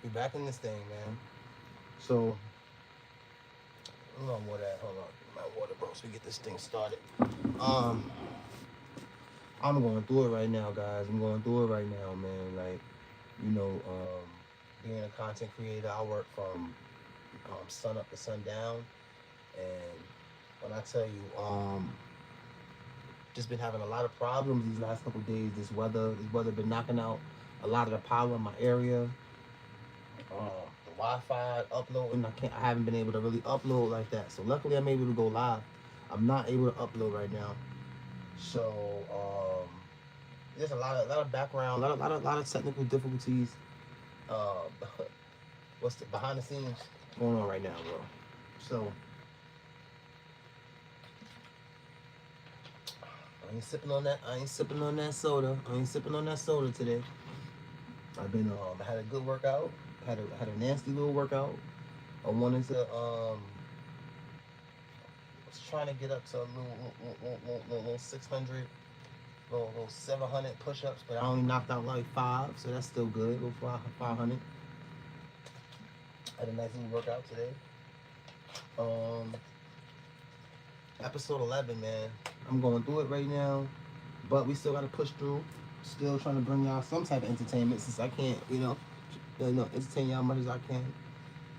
We back in this thing, man. So, hold on, hold on. My water, bro, so we get this thing started. Um, I'm going through it right now, guys. I'm going through it right now, man. Like, you know, being a content creator, I work from sun up to sundown, and when I tell you, just been having a lot of problems these last couple of days. This weather been knocking out a lot of the power in my area. The Wi-Fi uploading, I haven't been able to really upload like that. So luckily, I'm able to go live. I'm not able to upload right now. So there's a lot of background, a lot of technical difficulties. Uh, what's the behind the scenes going on right now, bro? So I ain't sipping on that. I ain't sipping on that soda. I ain't sipping on that soda today. I've been I had a good workout. Had a nasty little workout. I wanted to was trying to get up to a little 600, little 700 push-ups, but I only knocked out like 5, so that's still good. Little 500. Had a nice little workout today. Um, episode 11, man. I'm going through it right now, but we still got to push through. Still trying to bring y'all some type of entertainment since I can't, entertain y'all as much as I can.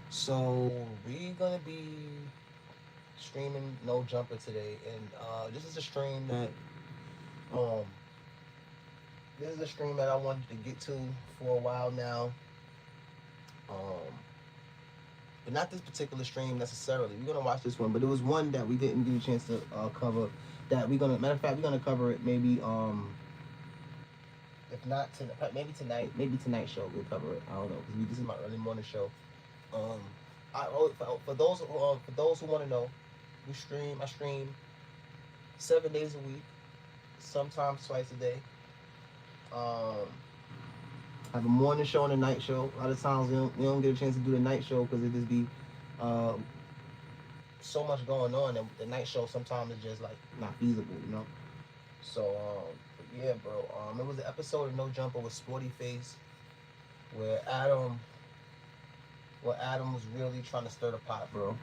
So we gonna be streaming No Jumper today, and this is a stream that um I wanted to get to for a while now. Um, but not this particular stream necessarily. We're gonna watch this one, but it was one that we didn't get a chance to cover. That matter of fact, we're gonna cover it maybe if not tonight, maybe tonight's show we'll cover it. I don't know because this is my early morning show. Um, for those who want to know, I stream 7 days a week, sometimes twice a day. I have a morning show and a night show. A lot of times we don't get a chance to do the night show because it just be uh, so much going on, and the night show sometimes is just like not feasible. So yeah, bro. It was an episode of No Jumper with Sporty Face where Adam was really trying to stir the pot, bro.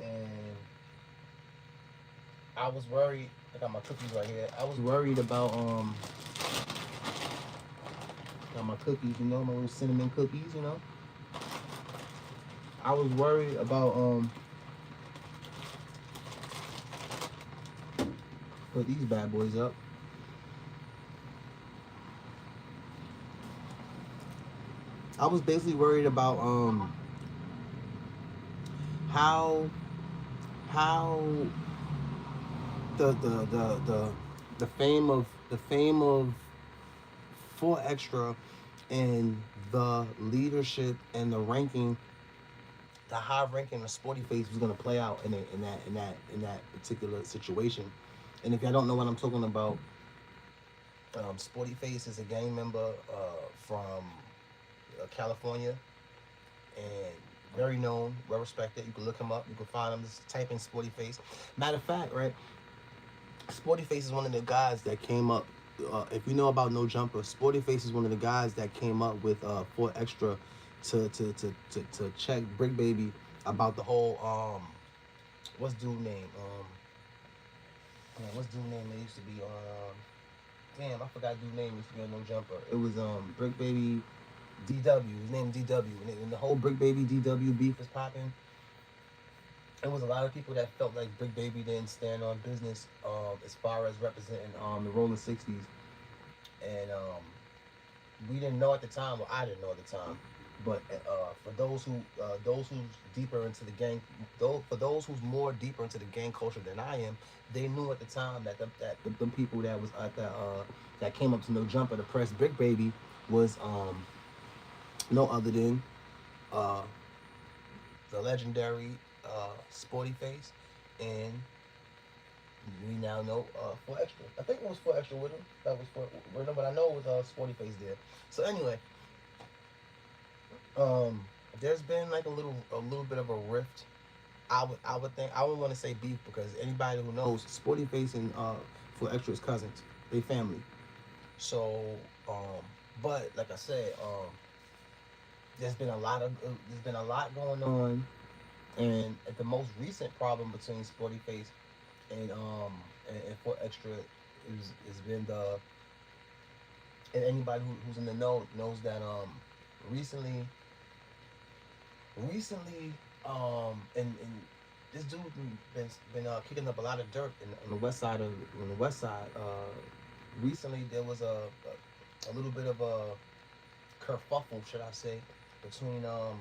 And I was worried. I got my cookies right here. I was worried about got my cookies, my little cinnamon cookies. I was worried about put these bad boys up. I was basically worried about how the fame of 4Extra and the leadership and the ranking, the high ranking of Sporty Face was gonna play out in that particular situation. And if y'all don't know what I'm talking about, Sporty Face is a gang member from California, and very known, well respected. You can look him up. You can find him. Just type in Sporty Face. Matter of fact, right? Sporty Face is one of the guys that came up. If you know about No Jumper, Sporty Face is one of the guys that came up with 4Extra to check Brick Baby about the whole what's dude name what's dude name that used to be on damn, I forgot dude name used to be on No Jumper. It was Brick Baby DW. His name DW. And the whole Brick Baby DW beef was popping. There was a lot of people that felt like Brick Baby didn't stand on business as far as representing the Rolling 60s. And we didn't know at the time, or I didn't know at the time. But for those who's deeper into the gang, for those who's more deeper into the gang culture than I am, they knew at the time that the people that was at that came up to No Jumper to press Brick Baby was no other than the legendary Sporty Face, and we now know 4Extra. I think it was 4Extra with him. That was with him, but I know it was Sporty Face there. So anyway, there's been like a little bit of a rift. I would think, I wouldn't want to say beef because anybody who knows, Sporty Face and 4Extra is cousins. They family. So but like I said, There's been a lot going on, and the most recent problem between Sporty Face and and for extra has been the, and anybody who's in the know knows that recently recently and this dude been kicking up a lot of dirt on the west side of on the west side. Recently there was a little bit of a kerfuffle, should I say, between or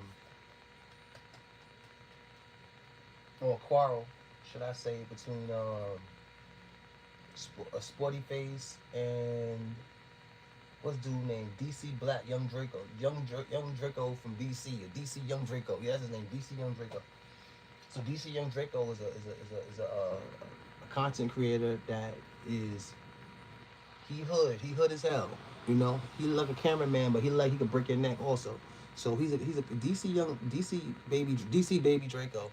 a quarrel, should I say, between a Sporty Face and what's dude named DC Black Young Draco, Young Draco from DC, or DC Young Draco. Yeah, that's his name, DC Young Draco. So DC Young Draco is a content creator that is he hood as hell. You know, he like a cameraman, but he could break your neck also. So he's a DC baby Draco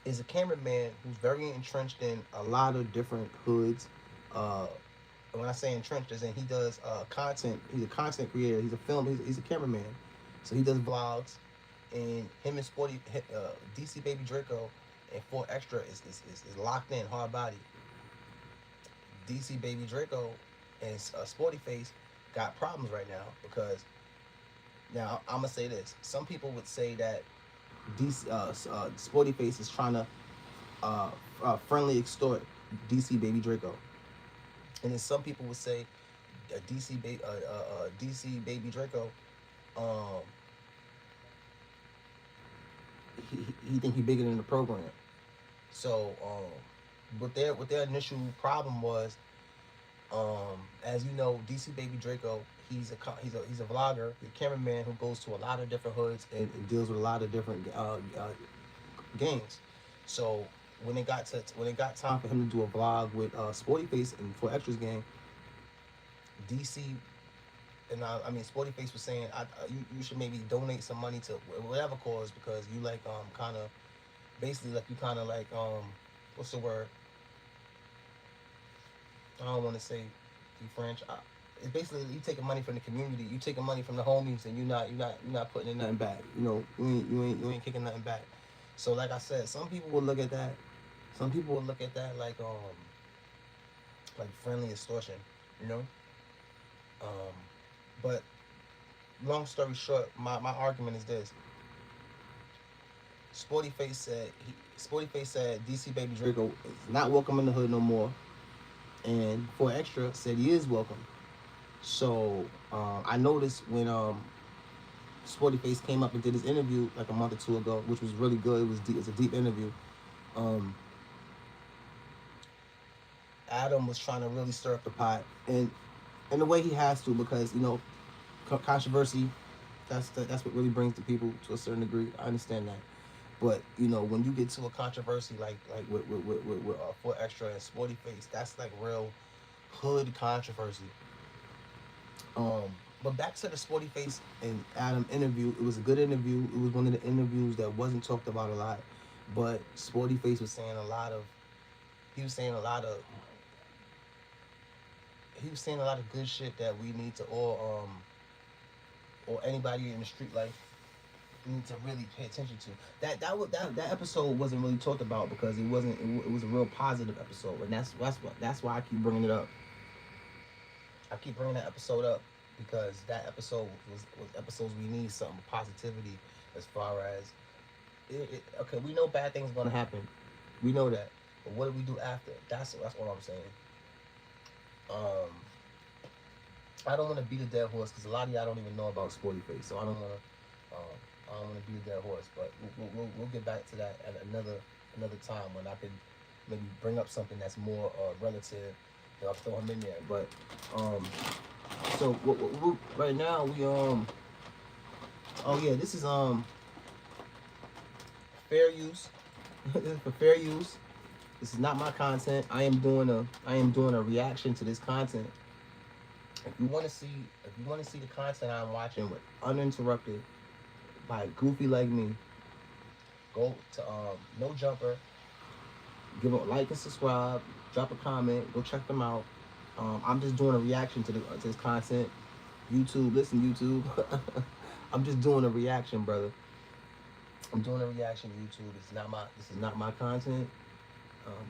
is a cameraman who's very entrenched in a lot of different hoods. Uh, and when I say entrenched, is in he does content. He's a content creator. He's a film. He's a cameraman. So he does vlogs, and him and DC Baby Draco and 4 Extra is locked in hard body. DC Baby Draco and Sporty Face got problems right now because now I'm gonna say this. Some people would say that Sporty Face is trying to friendly extort DC Baby Draco, and then some people would say DC Baby Draco, um, he think he bigger than the program. So what their initial problem was, as you know, DC Baby Draco, he's a vlogger, he's a cameraman who goes to a lot of different hoods and deals with a lot of different gangs. So when it got time for him to do a vlog with Sporty Face and 4 Extras gang, DC and I mean Sporty Face was saying you should maybe donate some money to whatever cause because you like kind of basically like you kind of like what's the word, I don't want to say you French. It's basically you taking money from the community, you taking money from the homies, and you're not putting in nothing back. You know, you ain't kicking nothing back. So like I said, some people will look at that. Some people will look at that like friendly extortion. You know. But long story short, my argument is this. Sporty Face said DC Baby Draco is not welcome in the hood no more, and 4 Extra said he is welcome. So I noticed when Sporty Face came up and did his interview like a month or two ago, which was really good. It was deep. It's a deep interview. Adam was trying to really stir up the pot, and in the way he has to, because you know, controversy. That's what really brings the people to a certain degree. I understand that, but you know, when you get to a controversy like with 4 Extra and Sporty Face, that's like real hood controversy. But back to the Sporty Face and Adam interview. It was a good interview. It was one of the interviews that wasn't talked about a lot, but Sporty Face was saying a lot of. He was saying a lot of. He was saying a lot of good shit that we need to all or anybody in the street life need to really pay attention to. That episode wasn't really talked about because it wasn't. It was a real positive episode, and that's why I keep bringing it up. I keep bringing that episode up because that episode was episodes we need something positivity as far as okay, we know bad things are gonna happen, we know that, but what do we do after? That's all I'm saying. I don't want to beat a dead horse because a lot of y'all don't even know about Sporty Face, so I don't want to beat a dead horse, but we'll get back to that at another time when I could maybe bring up something that's more relative. I'll throw him in there, but so right now we oh yeah, this is fair use. This is for fair use. This is not my content. I am doing a reaction to this content. If you want to see the content I'm watching with uninterrupted by a goofy like me, go to No Jumper. Give a like and subscribe. Drop a comment. Go check them out. I'm just doing a reaction to this content. YouTube, listen, YouTube. I'm just doing a reaction, brother. I'm doing a reaction to YouTube. This is not my content.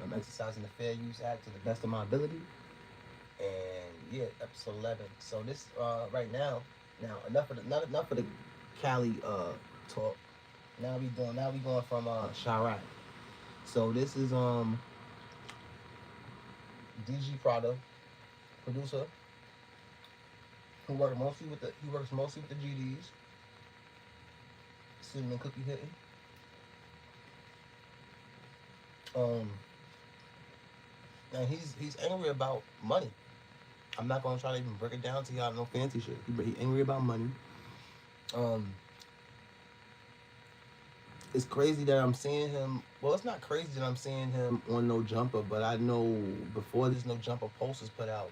I'm exercising the Fair Use Act to the best of my ability. And yeah, episode 11. So this right now, enough of the not enough of the Cali talk. Now we going from Chirac. So this is DG Prada, producer, he works mostly with the GDs, cinnamon cookie hitting. Um, and he's angry about money. I'm not gonna try to even break it down to y'all no fancy shit. He angry about money. Um, it's crazy that I'm seeing him. Well, it's not crazy that I'm seeing him on No Jumper, but I know before this No Jumper post was put out,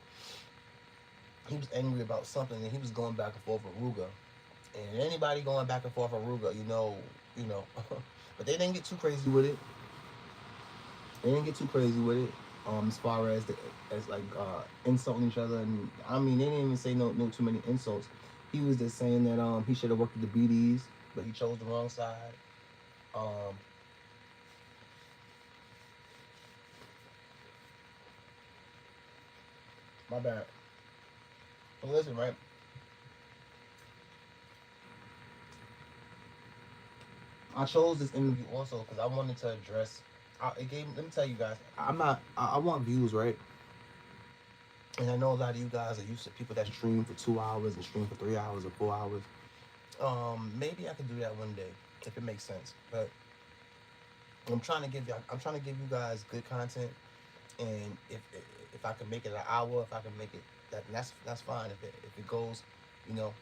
he was angry about something, and he was going back and forth with Ruga. And anybody going back and forth with Ruga, you know. But they didn't get too crazy with it. They didn't get too crazy with it. As far as like insulting each other, and I mean they didn't even say no too many insults. He was just saying that he should have worked with the BDs, but he chose the wrong side. Um, my bad. But listen, right? I chose this interview also because I wanted to address. It gave. Let me tell you guys. I'm not. I want views, right? And I know a lot of you guys are used to people that stream for 2 hours and stream for 3 hours or 4 hours. Maybe I could do that one day if it makes sense. But I'm trying to give you guys good content, and if I can make it an hour, if I can make it that's fine. If it goes, you know,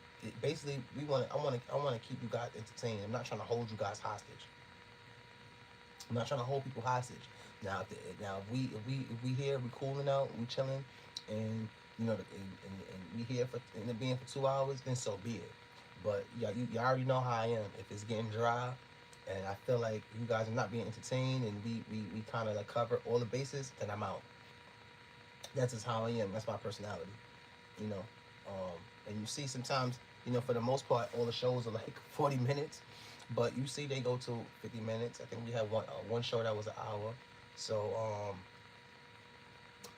basically I want to keep you guys entertained. I'm not trying to hold you guys hostage. I'm not trying to hold people hostage. Now, if we here, we cooling out, we chilling, and you know, and we here for and it being for 2 hours, then so be it. But yeah, you already know how I am. If it's getting dry, and I feel like you guys are not being entertained, and we kind of like cover all the bases, then I'm out. That's just how I am. That's my personality, you know. And you see sometimes, for the most part, all the shows are like 40 minutes, but you see they go to 50 minutes. I think we had one show that was an hour. So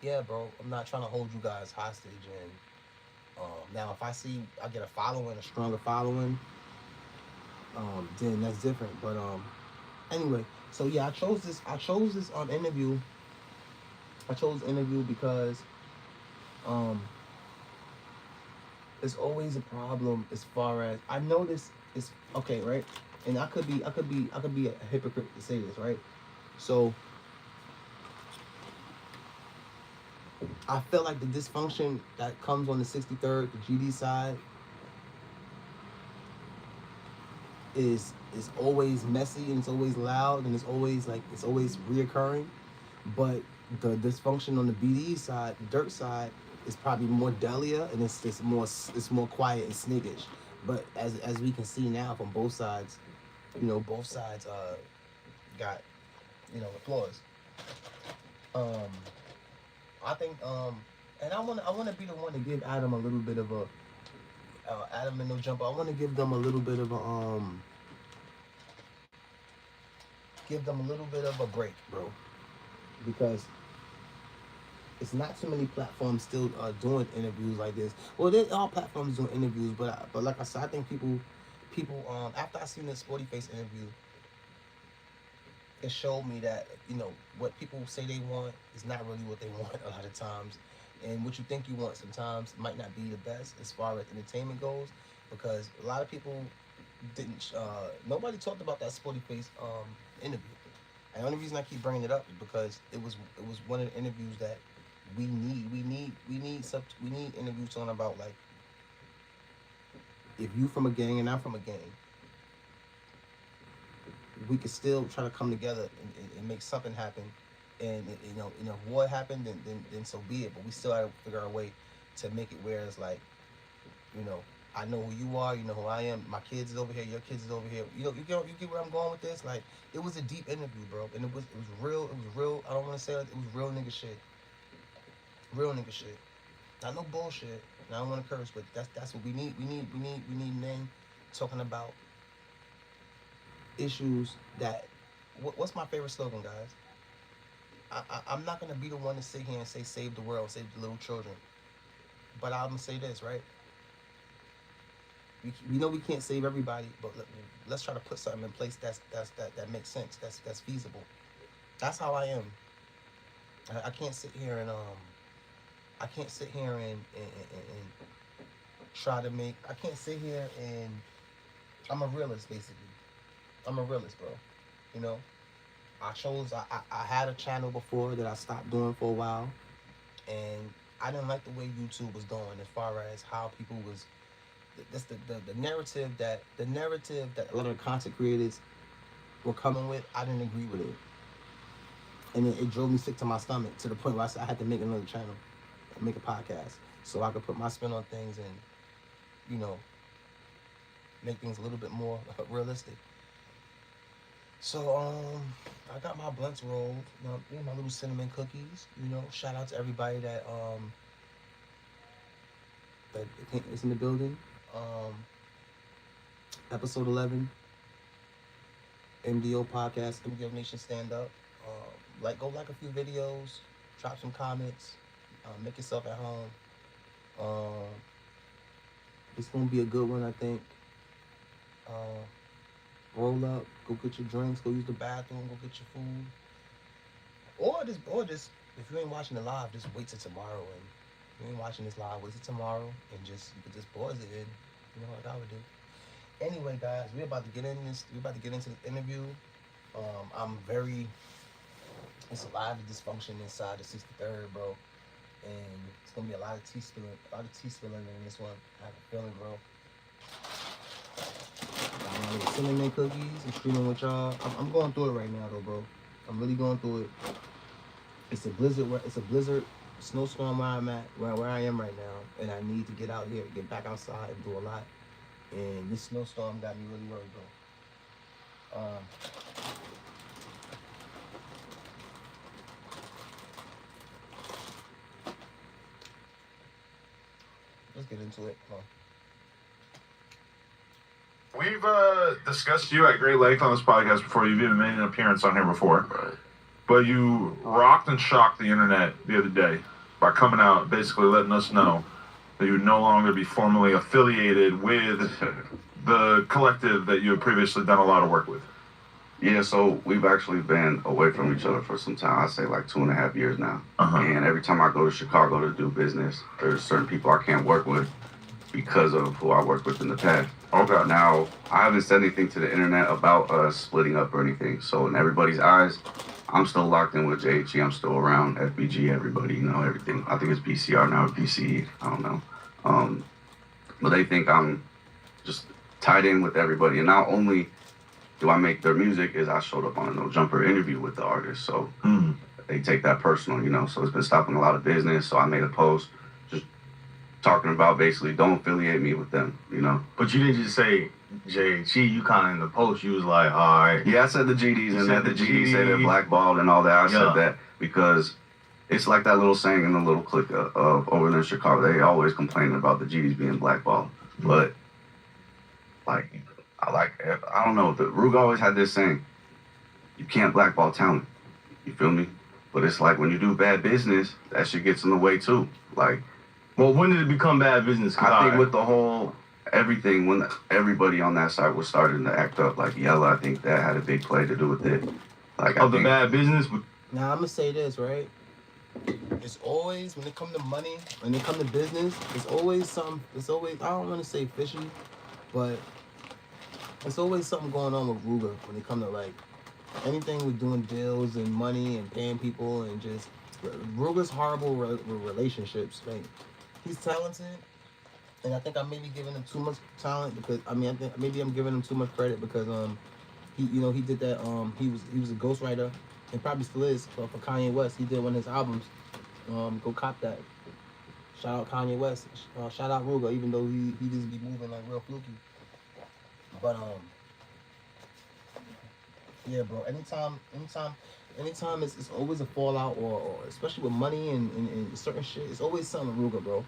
yeah, bro, I'm not trying to hold you guys hostage. And now if I see I get a stronger following, then that's different. But anyway, so yeah, I chose this interview. I chose interview because um it's always a problem as far as I notice it's okay, right? And I could be a hypocrite to say this, right? So I feel like the dysfunction that comes on the 63rd, the GD side, is always messy, and it's always loud, and it's always reoccurring. But the dysfunction on the BD side, the dirt side, is probably more delia, and it's more quiet and sniggish. But as we can see now from both sides, both sides got applause. Um, I think and I want to be the one to give Adam a little bit of a Adam and No Jumper. I want to give them a little bit of a break, bro, because it's not too many platforms still doing interviews like this. Well, all platforms doing interviews, but like I said, I think people after I seen the Sporty Face interview, it showed me that what people say they want is not really what they want a lot of times, and what you think you want sometimes might not be the best as far as entertainment goes, because a lot of people didn't. Nobody talked about that Sporty Face interview. And the only reason I keep bringing it up is because it was one of the interviews that we need interviews talking about, like, if you from a gang and I'm from a gang, we could still try to come together and make something happen. And if war happened, then so be it. But we still have to figure out a way to make it where it's like, you know, I know who you are, you know who I am. My kids is over here, your kids is over here. You get where I'm going with this. Like, it was a deep interview, bro, and it was real. It was real. I don't want to say it was real nigga shit. Real nigga shit. Not no bullshit. And I don't want to curse, but that's what we need. We need men talking about issues that. What's my favorite slogan, guys? I'm not gonna be the one to sit here and say save the world, save the little children. But I'm gonna say this, right? We know we can't save everybody, but let's try to put something in place that makes sense. That's feasible. That's how I am. I can't sit here and I can't sit here and try to make. I can't sit here and I'm a realist basically. I'm a realist, bro. You know, I had a channel before that I stopped doing for a while, and I didn't like the way YouTube was going as far as how people was. That's the narrative that a lot of the content creators were coming with. I didn't agree with it, and it drove me sick to my stomach to the point where I said I had to make another channel, make a podcast, so I could put my spin on things and, you know, make things a little bit more realistic. So I got my blunts rolled, my little cinnamon cookies. You know, shout out to everybody that is in the building. Episode 11, MDO podcast, MDO Nation Stand Up. Go like a few videos, drop some comments, make yourself at home. It's gonna be a good one, I think. Roll up, go get your drinks, go use the bathroom, go get your food. Or just if you ain't watching it live, just wait till tomorrow. And if you ain't watching this live, wait till tomorrow and you could just pause it and, you know, like I would do. Anyway, guys, we're about to get into the interview. It's a lot of dysfunction inside the 63rd, bro. And it's gonna be a lot of tea spilling in this one. I have a feeling, bro. Cinnamon cookies. I'm streaming with y'all. I'm going through it right now, though, bro. I'm really going through it. It's a blizzard. Snowstorm where I'm at, where I am right now, and I need to get out here, get back outside, and do a lot. And this snowstorm got me really worried, bro. Let's get into it. Come on. We've discussed you at great length on this podcast before. You've even made an appearance on here before. Right. But you rocked and shocked the internet the other day by coming out, basically letting us know that you would no longer be formally affiliated with the collective that you had previously done a lot of work with. Yeah, so we've actually been away from each other for some time. I'd say like 2.5 years now. Uh-huh. And every time I go to Chicago to do business, there's certain people I can't work with because of who I worked with in the past. Okay. Now, I haven't said anything to the internet about us splitting up or anything. So in everybody's eyes, I'm still locked in with JHE. I'm still around FBG, everybody, you know, everything. I think it's BCR now, or BCE. I don't know. But they think I'm just tied in with everybody. And not only do I make their music, is I showed up on a No Jumper interview with the artist. So they take that personal, you know. So it's been stopping a lot of business. So I made a post just talking about basically don't affiliate me with them, you know. But you didn't just say JHE, you kind of in the post, you was like, all right. Yeah, I said the GDs, and that the GDs say they're blackballed and all that. I said that because it's like that little saying in the little clique of over there in Chicago. They always complaining about the GDs being blackballed. But, like, I don't know. The Jherooga always had this saying, you can't blackball talent. You feel me? But it's like when you do bad business, that shit gets in the way too. Like, well, when did it become bad business? I think with the whole everything, when everybody on that side was starting to act up, like Yella, I think that had a big play to do with it. Like, the bad business. Now I'm gonna say this, right? It's always when it come to money, when it come to business, it's always I don't want to say fishy, but it's always something going on with Jherooga when it come to like anything with doing deals and money and paying people and just Jherooga's horrible with relationships. Like, he's talented, and I think I may be giving him too much talent because I think maybe I'm giving him too much credit because he did that he was a ghostwriter and probably still is for Kanye West. He did one of his albums. Go cop that. Shout out Kanye West. Shout out Jherooga, even though he just be moving like real fluky. But yeah, bro. Anytime it's always a fallout or especially with money and certain shit. It's always something with Jherooga, bro.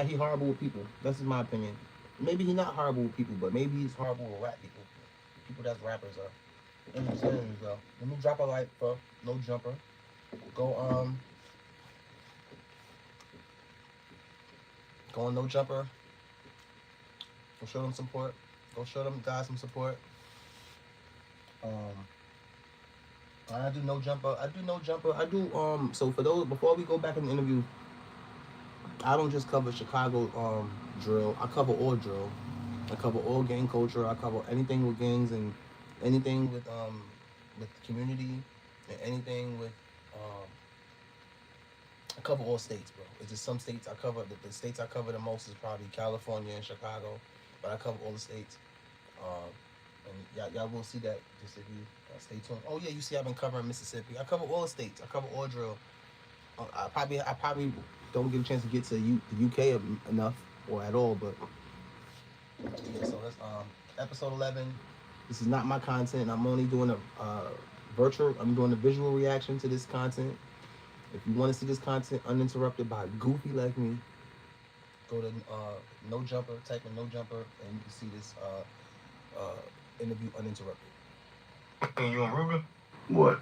He horrible with people. That's my opinion. maybe he's not horrible with people, but maybe he's horrible with rap people. People that's rappers are. You know what I'm saying? So, let me drop a like for No Jumper. Go go on No Jumper. Go show them support. Go show them guys some support. I do No Jumper. I do No Jumper. I do so for those before we go back in the interview, I don't just cover Chicago drill. I cover all drill. I cover all gang culture. I cover anything with gangs and anything with community and anything with I cover all states, bro. It's just some states I cover. The states I cover the most is probably California and Chicago, but I cover all the states. And y'all will see that just if you stay tuned. Oh yeah, you see I've been covering Mississippi. I cover all the states. I cover all drill. I probably don't get a chance to get to the UK enough or at all, but yeah. So that's episode 11. This is not my content. I'm only doing a virtual. I'm doing a visual reaction to this content. If you want to see this content uninterrupted by Goofy like me, go to No Jumper, type in No Jumper, and you can see this interview uninterrupted. You and Ruga? What?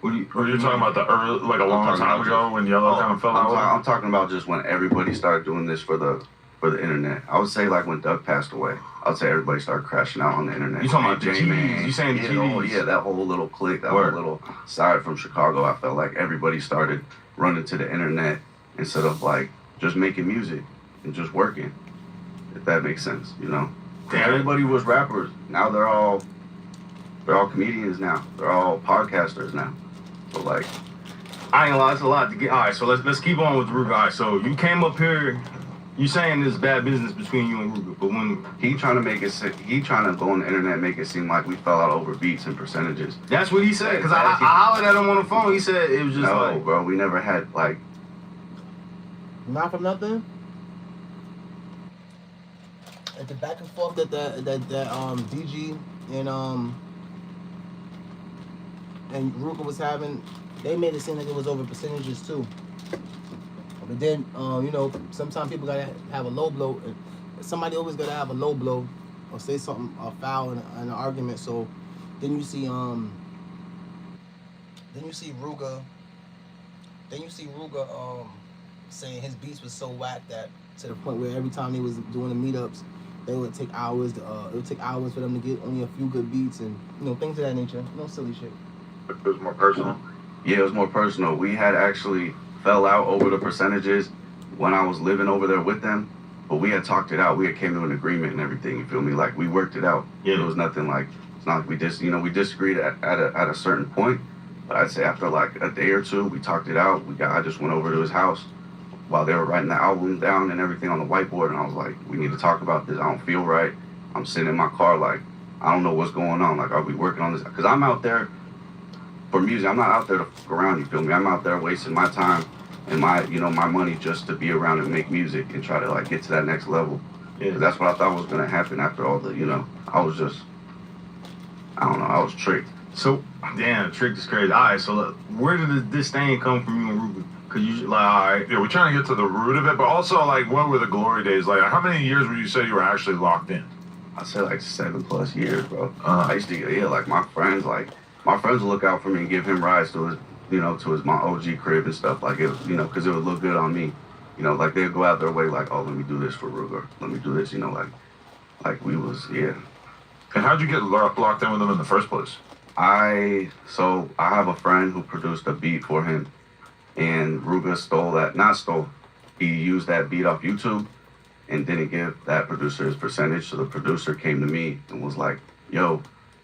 Were you talking about the early, like a long time ago when Yellow kind of fell out? I'm talking about just when everybody started doing this for the internet. I would say like when Doug passed away, I would say everybody started crashing out on the internet. You talking about the J-Man? GDs? You saying the GDs? Yeah, that whole little clique, that whole little side from Chicago. I felt like everybody started running to the internet instead of like just making music and just working. If that makes sense, you know. Damn. Everybody was rappers. Now they're all comedians now. They're all podcasters now. So like, I ain't gonna lie, it's a lot to get. All right, so let's keep on with Ruga. All right, so you came up here. You saying there's bad business between you and Ruga, but when he trying to go on the internet and make it seem like we fell out over beats and percentages. That's what he said. Because I hollered at him on the phone. He said it was just no, like, bro, we never had like. Not for nothing. At the back and forth that DG and Jherooga was having, they made it seem like it was over percentages too. But then, sometimes people gotta have a low blow. Somebody always gotta have a low blow or say something foul in an argument. So then you see Jherooga saying his beats was so whack that to the point where every time they was doing the meetups, they would take hours. It would take hours for them to get only a few good beats and things of that nature. No silly shit. It was more personal. Yeah, it was more personal. We had actually fell out over the percentages when I was living over there with them, but we had talked it out. We had came to an agreement and everything. You feel me? Like we worked it out. Yeah. It was nothing like it's not like we just we disagreed at a certain point. But I'd say after like a day or two, we talked it out. I just went over to his house while they were writing the album down and everything on the whiteboard, and I was like, we need to talk about this. I don't feel right. I'm sitting in my car like I don't know what's going on. Like, are we working on this? Because I'm out there for music. I'm not out there to fuck around. You feel me? I'm out there wasting my time and my money just to be around and make music and try to like get to that next level. yeah. That's what I thought was gonna happen after all the I was just I don't know. I was tricked. So damn, trick is crazy. All right, so look, where did this disdain come from you and Ruga? Cause you like, all right, Yeah, we're trying to get to the root of it, but also like, what were the glory days like? How many years would you say you were actually locked in? I said like 7+ years, bro. Uh-huh. I used to like my friends would look out for me and give him rides to his my OG crib and stuff like it, because it would look good on me. Like they'd go out their way like, oh, let me do this for Ruga. Let me do this, like we was, yeah. And how'd you get locked in with them in the first place? I have a friend who produced a beat for him, and Ruga he used that beat off YouTube and didn't give that producer his percentage. So the producer came to me and was like, yo,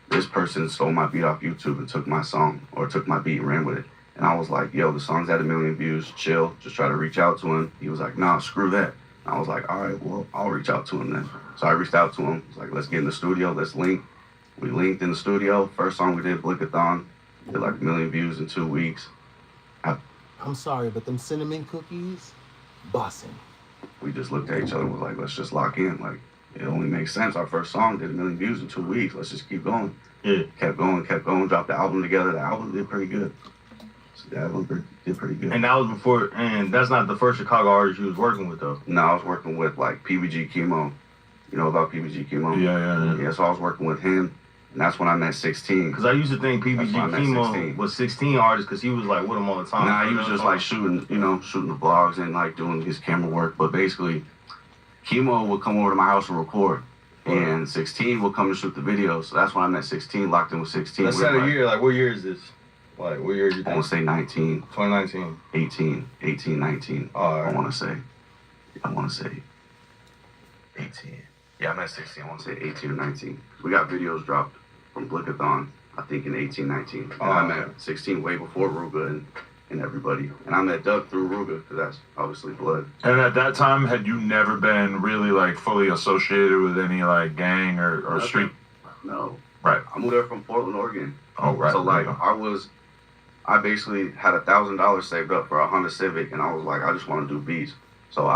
this person stole my beat off YouTube and took my song or took my beat and ran with it. And I was like, yo, the song's at 1 million views, chill, just try to reach out to him. He was like, nah, screw that. And I was like, all right, well, I'll reach out to him then. So I reached out to him. I was like, let's get in the studio, let's link. We linked in the studio. First song we did, Blickathon, did like 1 million views in 2 weeks. I'm sorry, but them cinnamon cookies, bussin'. We just looked at each other and was like, let's just lock in. Like, it only makes sense. Our first song did 1 million views in 2 weeks. Let's just keep going. yeah. Kept going, dropped the album together. The album did pretty good. So the album did pretty good. And that was before, and that's not the first Chicago artist you was working with though. No, I was working with like PBG Chemo, You know about PBG Chemo? Yeah. Yeah, so I was working with him, and that's when I met 16. Because I used to think PBG That's why I met Chemo 16. was 16 artists because he was like with them all the time. Nah, he was just like shooting the vlogs and like doing his camera work. But basically, Chemo would come over to my house and record. And 16 would come and shoot the videos. So that's when I met 16, locked in with 16. Let's set a year. Like, what year is this? Like, what year do you I want to think? say 19. 2019. 18, 19. All right. I want to say 18. Yeah, I met 16. I want to say 18 or 19. We got videos dropped from Blickathon, I think in 18, 19. And I met 16 way before Jherooga and everybody. And I met Doug through Jherooga, because that's obviously blood. And at that time, had you never been really like fully associated with any like gang or street? No. Right. I moved there from Portland, Oregon. Oh, right. So like I basically had $1,000 saved up for a Honda Civic, and I was like, I just want to do beats. So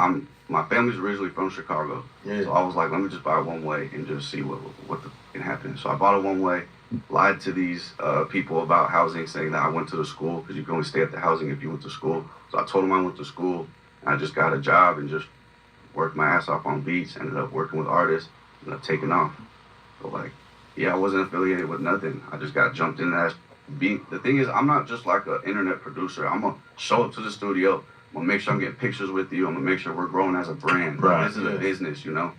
my family's originally from Chicago. Yeah. So I was like, let me just buy a one-way and just see what can happen. So I bought a one-way, lied to these people about housing, saying that I went to the school, because you can only stay at the housing if you went to school. So I told them I went to school, and I just got a job and just worked my ass off on beats. Ended up working with artists, ended up taking off. So like, yeah, I wasn't affiliated with nothing. I just got jumped in that beat. The thing is, I'm not just like an internet producer. I'm gonna show up to the studio. I'm gonna make sure I'm getting pictures with you. I'm gonna make sure we're growing as a brand. Right. This is a business, you know?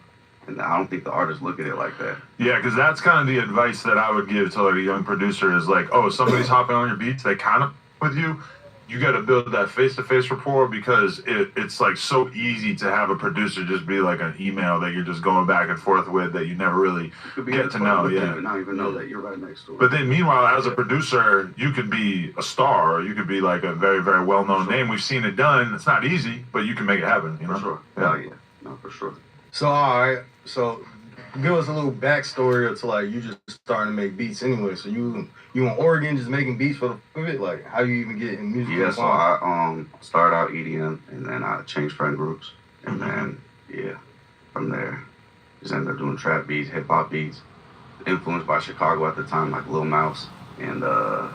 And I don't think the artists look at it like that. Yeah, because that's kind of the advice that I would give to like a young producer is like, oh, somebody's hopping on your beats, they kind of with you. You got to build that face-to-face rapport, because it's like so easy to have a producer just be like an email that you're just going back and forth with that you never really get to know. Yeah, and not even know that you're right next to it. But then meanwhile, as a producer, you could be a star, or you could be like a very, very well-known name. We've seen it done. It's not easy, but you can make it happen. You know? For sure. Yeah. No, for sure. So, all right. So, give us a little backstory to like you just starting to make beats anyway. So you in Oregon just making beats for the fun of it? Like, how you even get in music? Yeah, so I started out EDM, and then I changed friend groups, and then from there just ended up doing trap beats, hip hop beats, influenced by Chicago at the time, like Lil Mouse, and I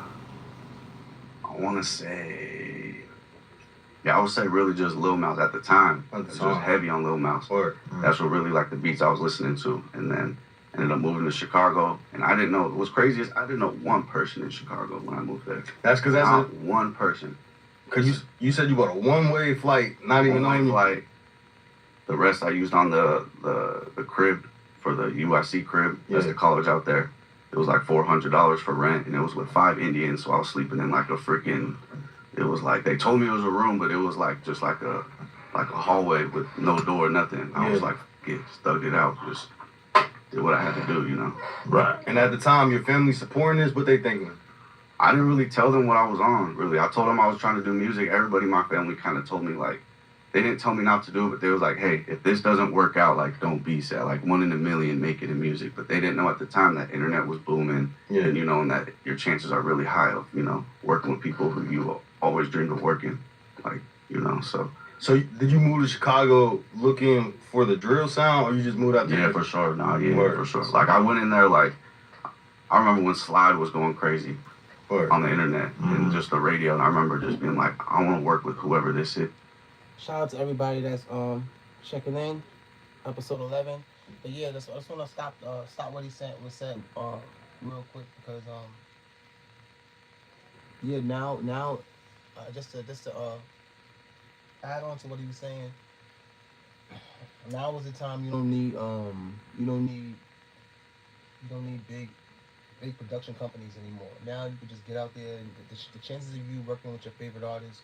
want to say, I would say really just Lil Mouse at the time. Just heavy on Lil Mouse. That's what really like the beats I was listening to, and then ended up moving to Chicago, and I didn't know. What's crazy is I didn't know one person in Chicago when I moved there. That's because that's not one person. Because you said you bought a one-way flight, not even knowing flight. The rest I used on the crib for the UIC crib. That's the college out there. It was like $400 for rent, and it was with 5 Indians, so I was sleeping in like a freaking. It was like they told me it was a room, but it was like just like a hallway with no door, nothing. I was like, stuck it out, just did what I had to do, you know. Right. And at the time, your family supporting this, what they thinking? I didn't really tell them what I was on, really. I told them I was trying to do music. Everybody in my family kind of told me, like, they didn't tell me not to do it, but they was like, hey, if this doesn't work out, like, don't be sad. Like, 1 in a million, make it in music. But they didn't know at the time that internet was booming, and, you know, and that your chances are really high of, you know, working with people who you always dreamed of working, like, you know, so. So did you move to Chicago looking for the drill sound, or you just moved out there? Yeah, for sure. No, for sure. Like, I went in there, like, I remember when Slide was going crazy on the internet and just the radio, and I remember just being like, I want to work with whoever this is. Shout out to everybody that's checking in, episode 11. But yeah, I just want to stop what he said real quick, because now just to add on to what he was saying. Now is the time you don't need big production companies anymore. Now you can just get out there, and the chances of you working with your favorite artist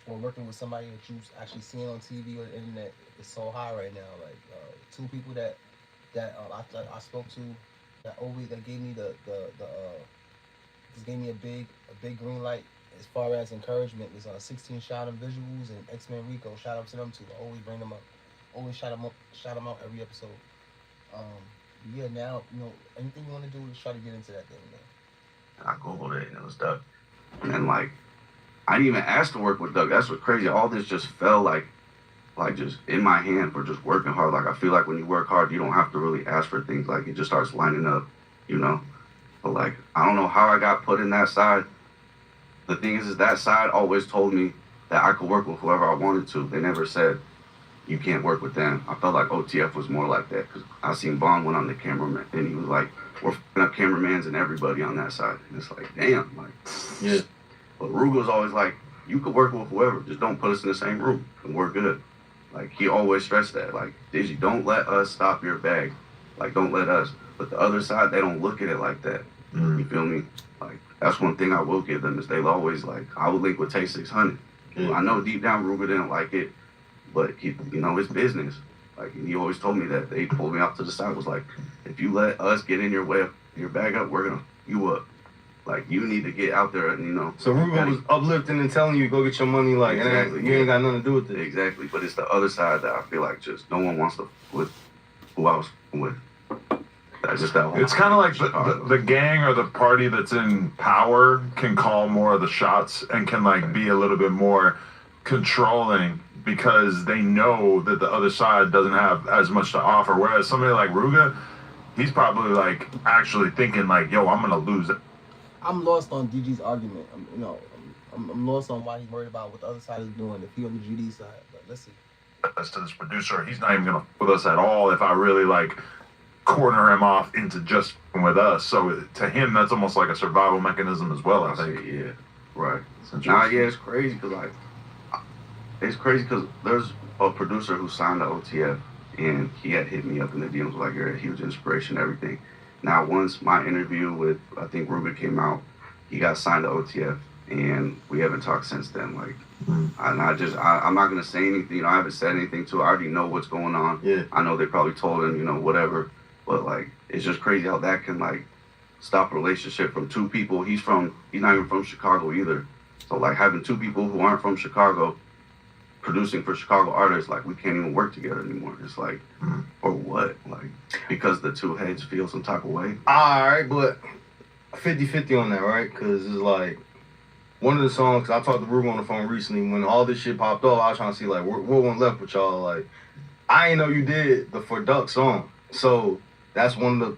or working with somebody that you've actually seen on TV or the internet is so high right now. Like 2 people that I spoke to that gave me gave me a big green light as far as encouragement was 16 Shot and Visuals and X-Men Rico. Shout out to them too. I always bring them up. Always shout them out every episode. Now, you know, anything you want to do is try to get into that thing, man. I Googled it and it was Doug. And then, like, I didn't even ask to work with Doug. That's what's crazy. All this just fell like just in my hand for just working hard. Like, I feel like when you work hard, you don't have to really ask for things. Like, it just starts lining up, you know? But, like, I don't know how I got put in that side. The thing is that side always told me that I could work with whoever I wanted to. They never said, you can't work with them. I felt like OTF was more like that because I seen Vaughn went on the cameraman and he was like, we're f***ing up cameramans and everybody on that side. And it's like, damn, like, Yeah. But Ruga was always like, you could work with whoever, just don't put us in the same room and we're good. Like, he always stressed that, like, Digi, don't let us stop your bag. Like, don't let us. But the other side, they don't look at it like that. You feel me? Like, that's one thing I will give them is they'll always, like, I would link with Tay 600. Yeah. I know deep down Ruga didn't like it, but he, you know, it's business. Like, he always told me that. They pulled me off to the side, was like, if you let us get in your way, your bag up, we're gonna you up. Like, you need to get out there and, you know. So Ruga was uplifting and telling you go get your money, like, Exactly, and you ain't got nothing to do with it. Exactly, but it's the other side that I feel like just no one wants to with who I was with. That's just that one. It's kind of like the gang or the party that's in power can call more of the shots and can like be a little bit more controlling because they know that the other side doesn't have as much to offer. Whereas somebody like Ruga, he's probably like actually thinking like, yo, I'm gonna lose it. I'm lost on DG's argument. I'm lost on why he's worried about what the other side is doing. If he on the GD side, but let's see. As to this producer, he's not even gonna with us at all. If I really like corner him off into just with us, so to him that's almost like a survival mechanism as well. I think. Yeah, right. It's Nah, yeah, it's crazy because there's a producer who signed to OTF and he had hit me up in the DMs like you're a huge inspiration, and everything. Now, once my interview with I think Ruben came out, he got signed to OTF, and we haven't talked since then. Like, I'm not gonna say anything. You know, I haven't said anything to. I already know what's going on. Yeah. I know they probably told him, you know, whatever. But like, it's just crazy how that can like stop a relationship from two people. He's not even from Chicago either. So like having two people who aren't from Chicago producing for Chicago artists, like we can't even work together anymore. It's like, or what? Like, because the two heads feel some type of way. All right, but 50-50 on that, right? Because it's like one of the songs, I talked to Ruben on the phone recently, when all this shit popped off, I was trying to see like what one left with y'all. Like, I ain't know you did the For Duck song. So that's one of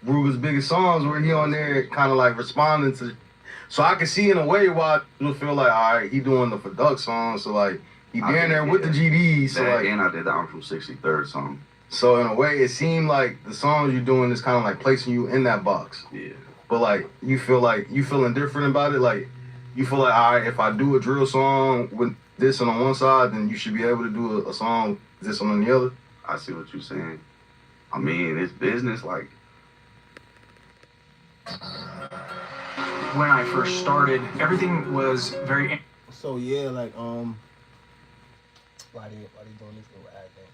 the Ruga's biggest songs where he on there kind of like responding to. So I can see in a way why you'll feel like, all right, he doing the For Duck song. So like, he being there with the GDs. So like, and I did that one from 63rd song. So in a way, it seemed like the songs you're doing is kind of like placing you in that box. Yeah. But like, you feeling different about it? Like, you feel like, all right, if I do a drill song with this on one side, then you should be able to do a song with this on the other? I see what you're saying. I mean, it's business, like. When I first started, everything was very. So yeah, like why they doing this little ad thing?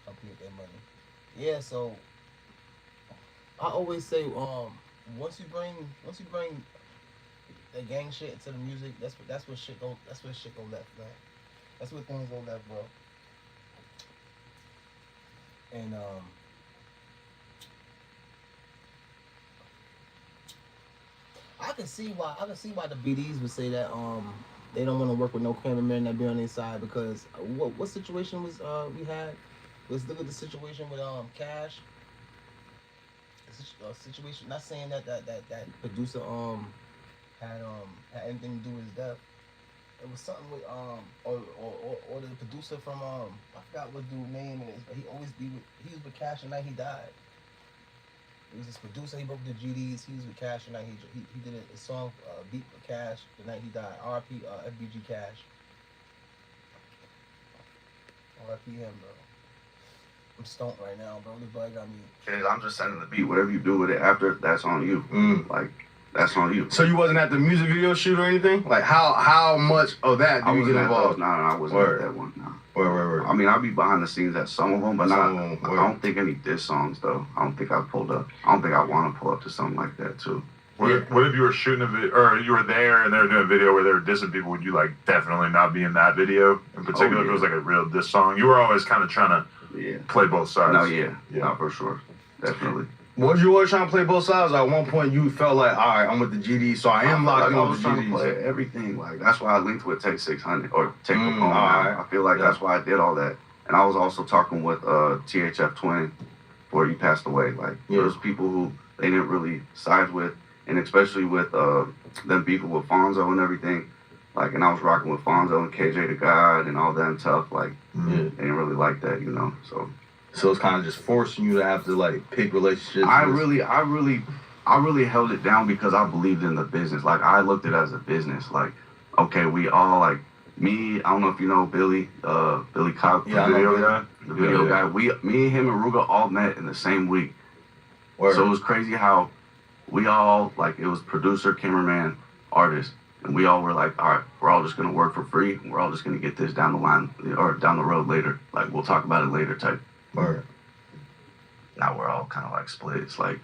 Company with their money. Yeah, so I always say once you bring the gang shit into the music, that's where shit go left, man. That's where things go left, bro. And I can see why the BDs would say that they don't want to work with no cameraman that be on their side because what situation was we had? Let's look at the situation with Cash. Situation. Not saying that producer had anything to do with his death. It was something with or the producer from I forgot what dude's name is, but he was with Cash the night he died. He was this producer. He broke the GDs. He was with Cash the night he did a song beat for Cash the night he died. R.I.P. FBG Cash. R.I.P. him, bro. I'm stoned right now, bro. This bug got me. I'm just sending the beat. Whatever you do with it after, that's on you. Like, that's on you. So you wasn't at the music video shoot or anything? Like, how much of that do you get involved? No, I wasn't at that one. No. Word. I mean, I'll be behind the scenes at some of them, but I don't think any diss songs, though. I don't think I pulled up. I don't think I want to pull up to something like that, too. What if you were shooting a video, or you were there and they were doing a video where they were dissing people? Would you like definitely not be in that video in particular? If it was like a real diss song, you were always kind of trying to play both sides. No, no, for sure, definitely. Was you always trying to play both sides? Or at one point, you felt like, all right, I'm with the GD, so I am locked in with the GD. Play everything. Like, that's why I linked with Take 600 or Take Capone. I feel like that's why I did all that. And I was also talking with THF Twin before he passed away. Like, there's people who they didn't really side with, and especially with them people with Fonzo and everything. Like, and I was rocking with Fonzo and KJ the God and all them tough. Like, Yeah. they didn't really like that, you know. So it's kind of just forcing you to have to like pick relationships. I really held it down because I believed in the business. Like, I looked at it as a business. Like, okay, we all like me. I don't know if you know Billy Cobb, Yeah, I know the video guy. Me, him, and Ruga all met in the same week. Word. So it was crazy how we all like it was producer, cameraman, artist, and we all were like, all right, we're all just gonna work for free. And we're all just gonna get this down the line or down the road later. Like, we'll talk about it later type. Word. Now we're all kind of like split. It's like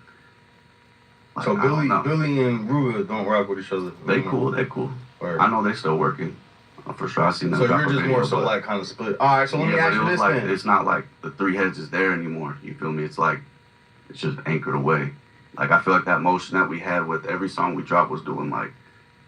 so I don't know. Billy and Ruga don't rock with each other. They cool. Word. I know they still working. For sure, I seen them. So drop you're a just video, more so but- like kind of split. All right, so let me ask you this like, then. it's not like the three heads is there anymore. You feel me? It's like it's just anchored away. Like, I feel like that motion that we had with every song we dropped was doing like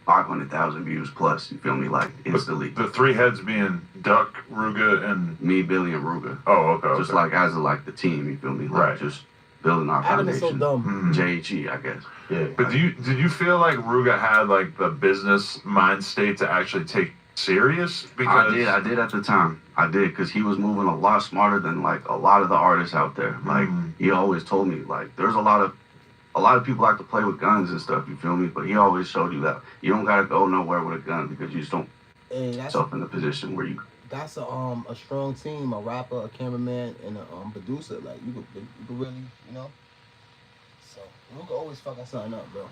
500,000 views plus. You feel me? Like, instantly. The three heads being Duck, Ruga, and Me, Billy, and Ruga. oh, okay. Just like as like the team. You feel me? Like, Right. just building our Adam is foundation. so dumb. JHE, I guess. Yeah. But did you feel like Ruga had like the business mind state to actually take serious? Because I did at the time. I did, because he was moving a lot smarter than like a lot of the artists out there. Like, he always told me, like, there's a lot of people like to play with guns and stuff, you feel me? But he always showed you that you don't gotta go nowhere with a gun because you just don't Hey, put yourself in the position where you that's a strong team, a rapper, a cameraman, and a producer. Like, you could really, you know. So you can always fucking something up, bro.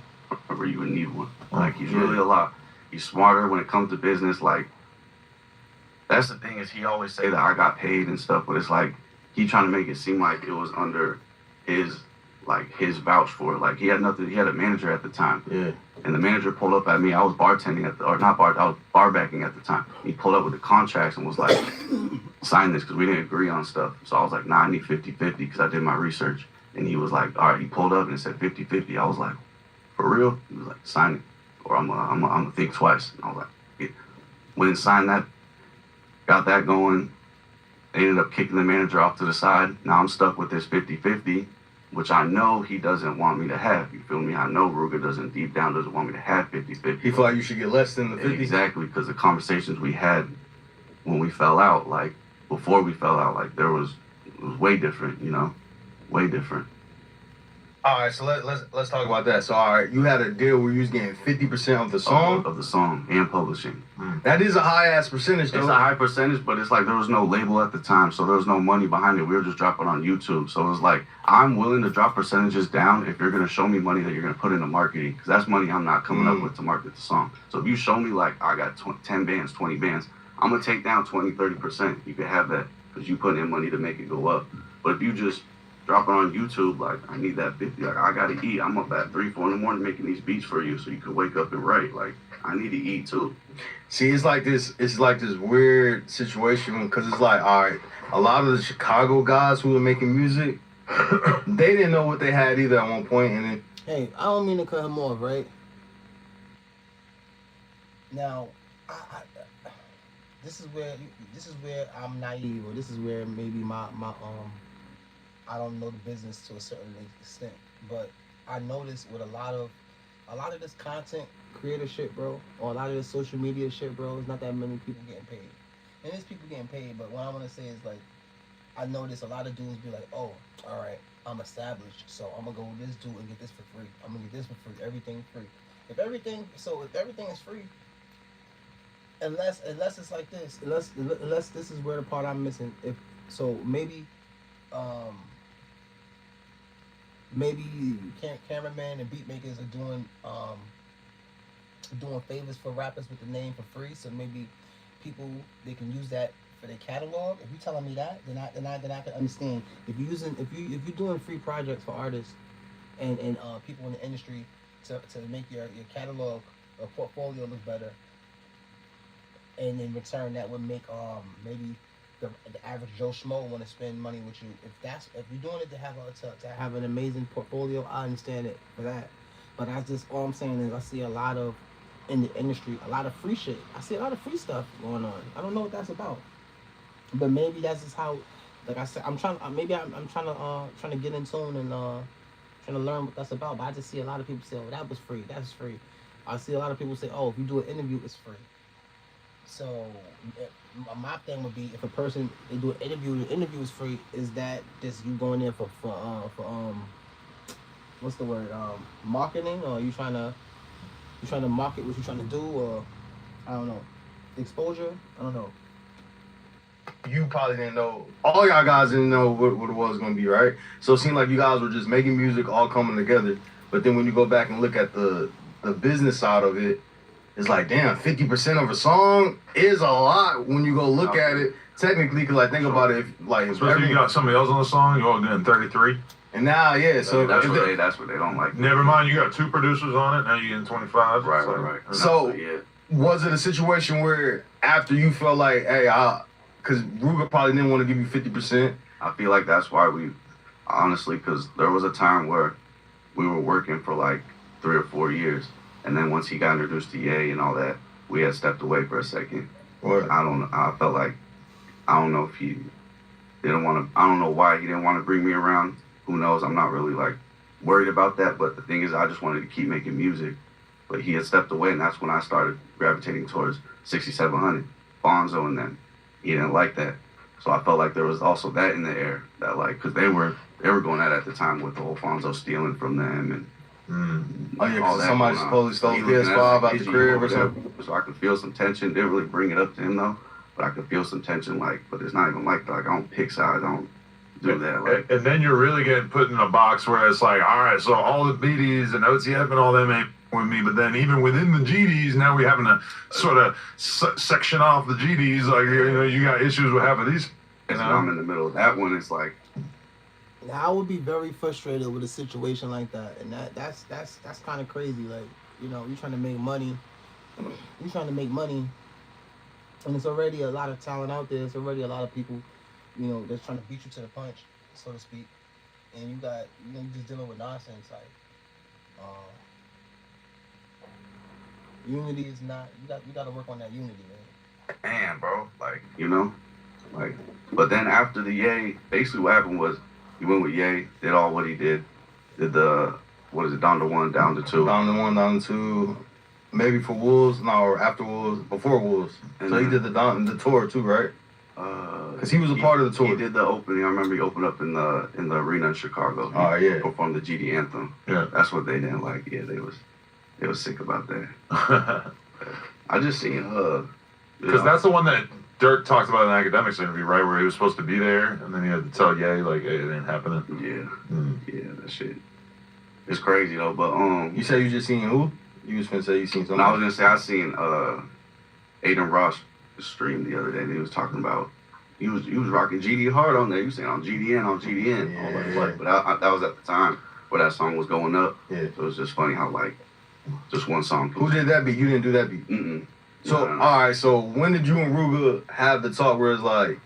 where you would need one. Like, he's really a lot. He's smarter when it comes to business. Like, that's the thing, is he always say that I got paid and stuff, but it's like he trying to make it seem like it was under his vouch for it. Like, he had nothing. He had a manager at the time. Yeah. And the manager pulled up at me. I was bartending I was bar backing at the time. He pulled up with the contracts and was like, sign this, because we didn't agree on stuff. So I was like, nah, I need 50-50 because I did my research. And he was like, all right, he pulled up and it said 50-50. I was like, for real? He was like, sign it, or I'm gonna think twice. And I was like, yeah. Went and signed that, got that going. They ended up kicking the manager off to the side. Now I'm stuck with this 50-50, which I know he doesn't want me to have. You feel me? I know Ruga deep down doesn't want me to have 50-50. He feel like you should get less than the 50. Exactly, because the conversations we had when we fell out, like before we fell out, like it was way different, you know, way different. All right, so let's talk about that. So, all right, you had a deal where you was getting 50% of the song. Of the song and publishing. That is a high ass percentage, though. It's a high percentage, but it's like there was no label at the time, so there was no money behind it. We were just dropping on YouTube, so it was like, I'm willing to drop percentages down if you're gonna show me money that you're gonna put into marketing, because that's money I'm not coming up with to market the song. So if you show me like I got 10 bands, 20 bands, I'm gonna take down 20-30%. You can have that because you put in money to make it go up. But if you just drop it on YouTube, like, I need that 50, like, I gotta eat. I'm up at 3-4 in the morning making these beats for you so you can wake up and write. Like, I need to eat too. See, it's like this weird situation, because it's like, all right, a lot of the Chicago guys who were making music, they didn't know what they had either at one point, and then Hey, I don't mean to cut him off, right? Now, this is where I'm naive, or this is where maybe my I don't know the business to a certain extent, but I noticed with a lot of this content creator shit, bro, or a lot of this social media shit, bro, there's not that many people getting paid. And there's people getting paid, but what I want to say is, like, I notice a lot of dudes be like, oh, all right, I'm established, so I'm gonna go with this dude and get this for free. I'm gonna get this for free. Everything free. If everything is free, unless it's like this, unless this is where the part I'm missing. If so, maybe cameraman and beat makers are doing favors for rappers with the name for free. So maybe people, they can use that for their catalog. If you're telling me that, then I can understand. If you're doing free projects for artists and people in the industry to make your catalog or portfolio look better, and in return that would make maybe the average Joe Schmo want to spend money with you. If you're doing it to have an amazing portfolio, I understand it for that. But all I'm saying is I see a lot of, in the industry, a lot of free shit. I see a lot of free stuff going on. I don't know what that's about. But maybe that's just how, like I said, I'm trying to get in tune and trying to learn what that's about. But I just see a lot of people say, oh, that was free, that's free. I see a lot of people say, oh, if you do an interview, it's free. So my thing would be if a person they do an interview, the interview is free. Is that just you going there for what's the word marketing, or you trying to market what you trying to do, or I don't know, exposure? I don't know. You probably didn't know. All y'all guys didn't know what it was going to be, right? So it seemed like you guys were just making music, all coming together. But then when you go back and look at the business side of it, it's like, damn, 50% of a song is a lot when you go look at it. Technically, because like think about it, if Especially if you got somebody else on the song, you're all doing 33. and now, yeah, so that's what they don't like. Never mind, you got 2 producers on it. Now you're getting 25. Right. So yeah, was it a situation where after you felt like, hey, because Jherooga probably didn't want to give you 50%. I feel like that's why we, honestly, because there was a time where we were working for like 3 or 4 years, and then once he got introduced to Ye and all that, we had stepped away for a second. Or I don't know. I felt like, I don't know if he didn't want to, I don't know why he didn't want to bring me around. Who knows? I'm not really like worried about that. But the thing is, I just wanted to keep making music. But he had stepped away, and that's when I started gravitating towards 6700, Bonzo, and then he didn't like that. So I felt like there was also that in the air, that like, because they were going at the time with the whole Fonzo stealing from them and oh yeah, all because that somebody going on. supposedly stole He the looking at PS5 the out the issue crib over or there. something. So I could feel some tension. Didn't really bring it up to him though, but I could feel some tension. Like, but it's not even like that. Like I don't pick sides. I don't do that. Like, And then you're really getting put in a box where it's like, all right, so all the BDs and OTF and all them ain't with me, but then even within the GDs, now we're having to sort of section off the GDs. Like, you know, you got issues with half of these. and I'm in the middle of that one. It's like, Now, I would be very frustrated with a situation like that, and that's kind of crazy. Like, you know, you're trying to make money. You're trying to make money, and it's already a lot of talent out there. It's already a lot of people, you know, that's trying to beat you to the punch, so to speak. And you got, you know, you're just dealing with nonsense. Like, unity is not. You got to work on that unity, man. man, bro, like, you know, like, but then after the Ye, basically what happened was he went with Ye, did all what he did the, what is it, down to 1, down to 2. Down to 1, down to 2. Maybe for Wolves, no, or after Wolves, before Wolves. And So he did the tour too, right? Because he was a part of the tour. He did the opening. I remember he opened up in the arena in Chicago. He Oh, yeah. performed the GD anthem. Yeah. That's what they didn't like. Yeah, they was sick about that. I just seen Because that's the one that Dirk talked about in the academics interview, right? Where he was supposed to be there, and then he had to tell Ye, like, hey, it ain't happening. Yeah, that shit. It's crazy though, but You said you just seen who? You was finna say you seen something. and I was gonna say I seen Aiden Ross stream the other day, and he was talking about he was rocking GD hard on there. He was saying on GDN. Yeah, All that, yeah. like, but that was at the time where that song was going up. Yeah. So it was just funny how like just one song. Who did that beat? You didn't do that beat. So No. all right. So when did you and Jherooga have the talk where it's like,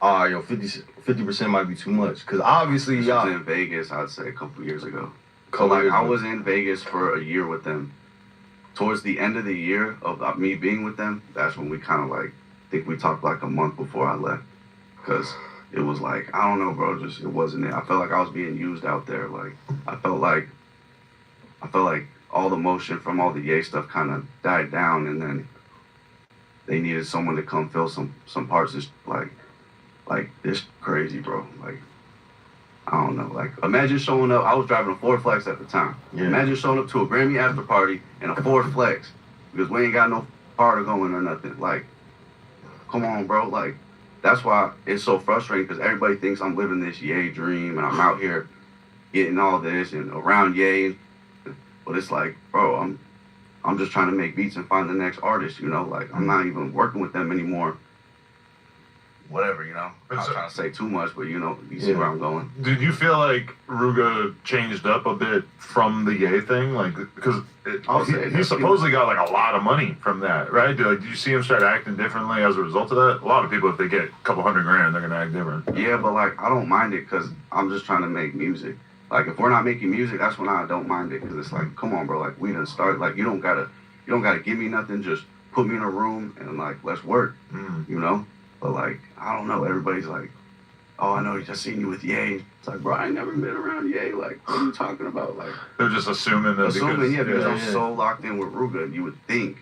all right, yo, 50% might be too much? Because obviously This y'all. was in Vegas, I'd say a couple years ago. So Couple like years I ago. was in Vegas for a year with them. Towards the end of the year of me being with them, that's when we kind of like, I think we talked like a month before I left. Because it was like, I don't know, bro, just it wasn't it. I felt like I was being used out there. Like, I felt like all the motion from all the Ye stuff kind of died down, and then they needed someone to come fill some parts. Just like this crazy, bro. Like, I don't know. Like, imagine showing up. I was driving a Ford Flex at the time. Yeah. Imagine showing up to a Grammy after party in a Ford Flex because we ain't got no party going or nothing. Like, come on, bro. Like, that's why it's so frustrating because everybody thinks I'm living this Ye dream and I'm out here getting all this and around Ye. But it's like, bro, I'm just trying to make beats and find the next artist, you know? Like, I'm not even working with them anymore. Whatever, you know? I'm not trying to say too much, but you know, you see where I'm going. Did you feel like Jherooga changed up a bit from the Ye thing? Like, because I'll say he supposedly got like a lot of money from that, right? Did you see him start acting differently as a result of that? A lot of people, if they get a couple $100,000, they're gonna act different. Yeah, but like, I don't mind it because I'm just trying to make music. Like, if we're not making music, that's when I don't mind it because it's like, come on, bro, like, we done started. Like, you don't gotta give me nothing. Just put me in a room and like, let's work, you know? But like, I don't know. Everybody's like, oh, I know, he just seen you with Ye. It's like, bro, I ain't never been around Ye. Like, what are you talking about? Like, They're just assuming that because yeah. I'm so locked in with Jherooga, you would think,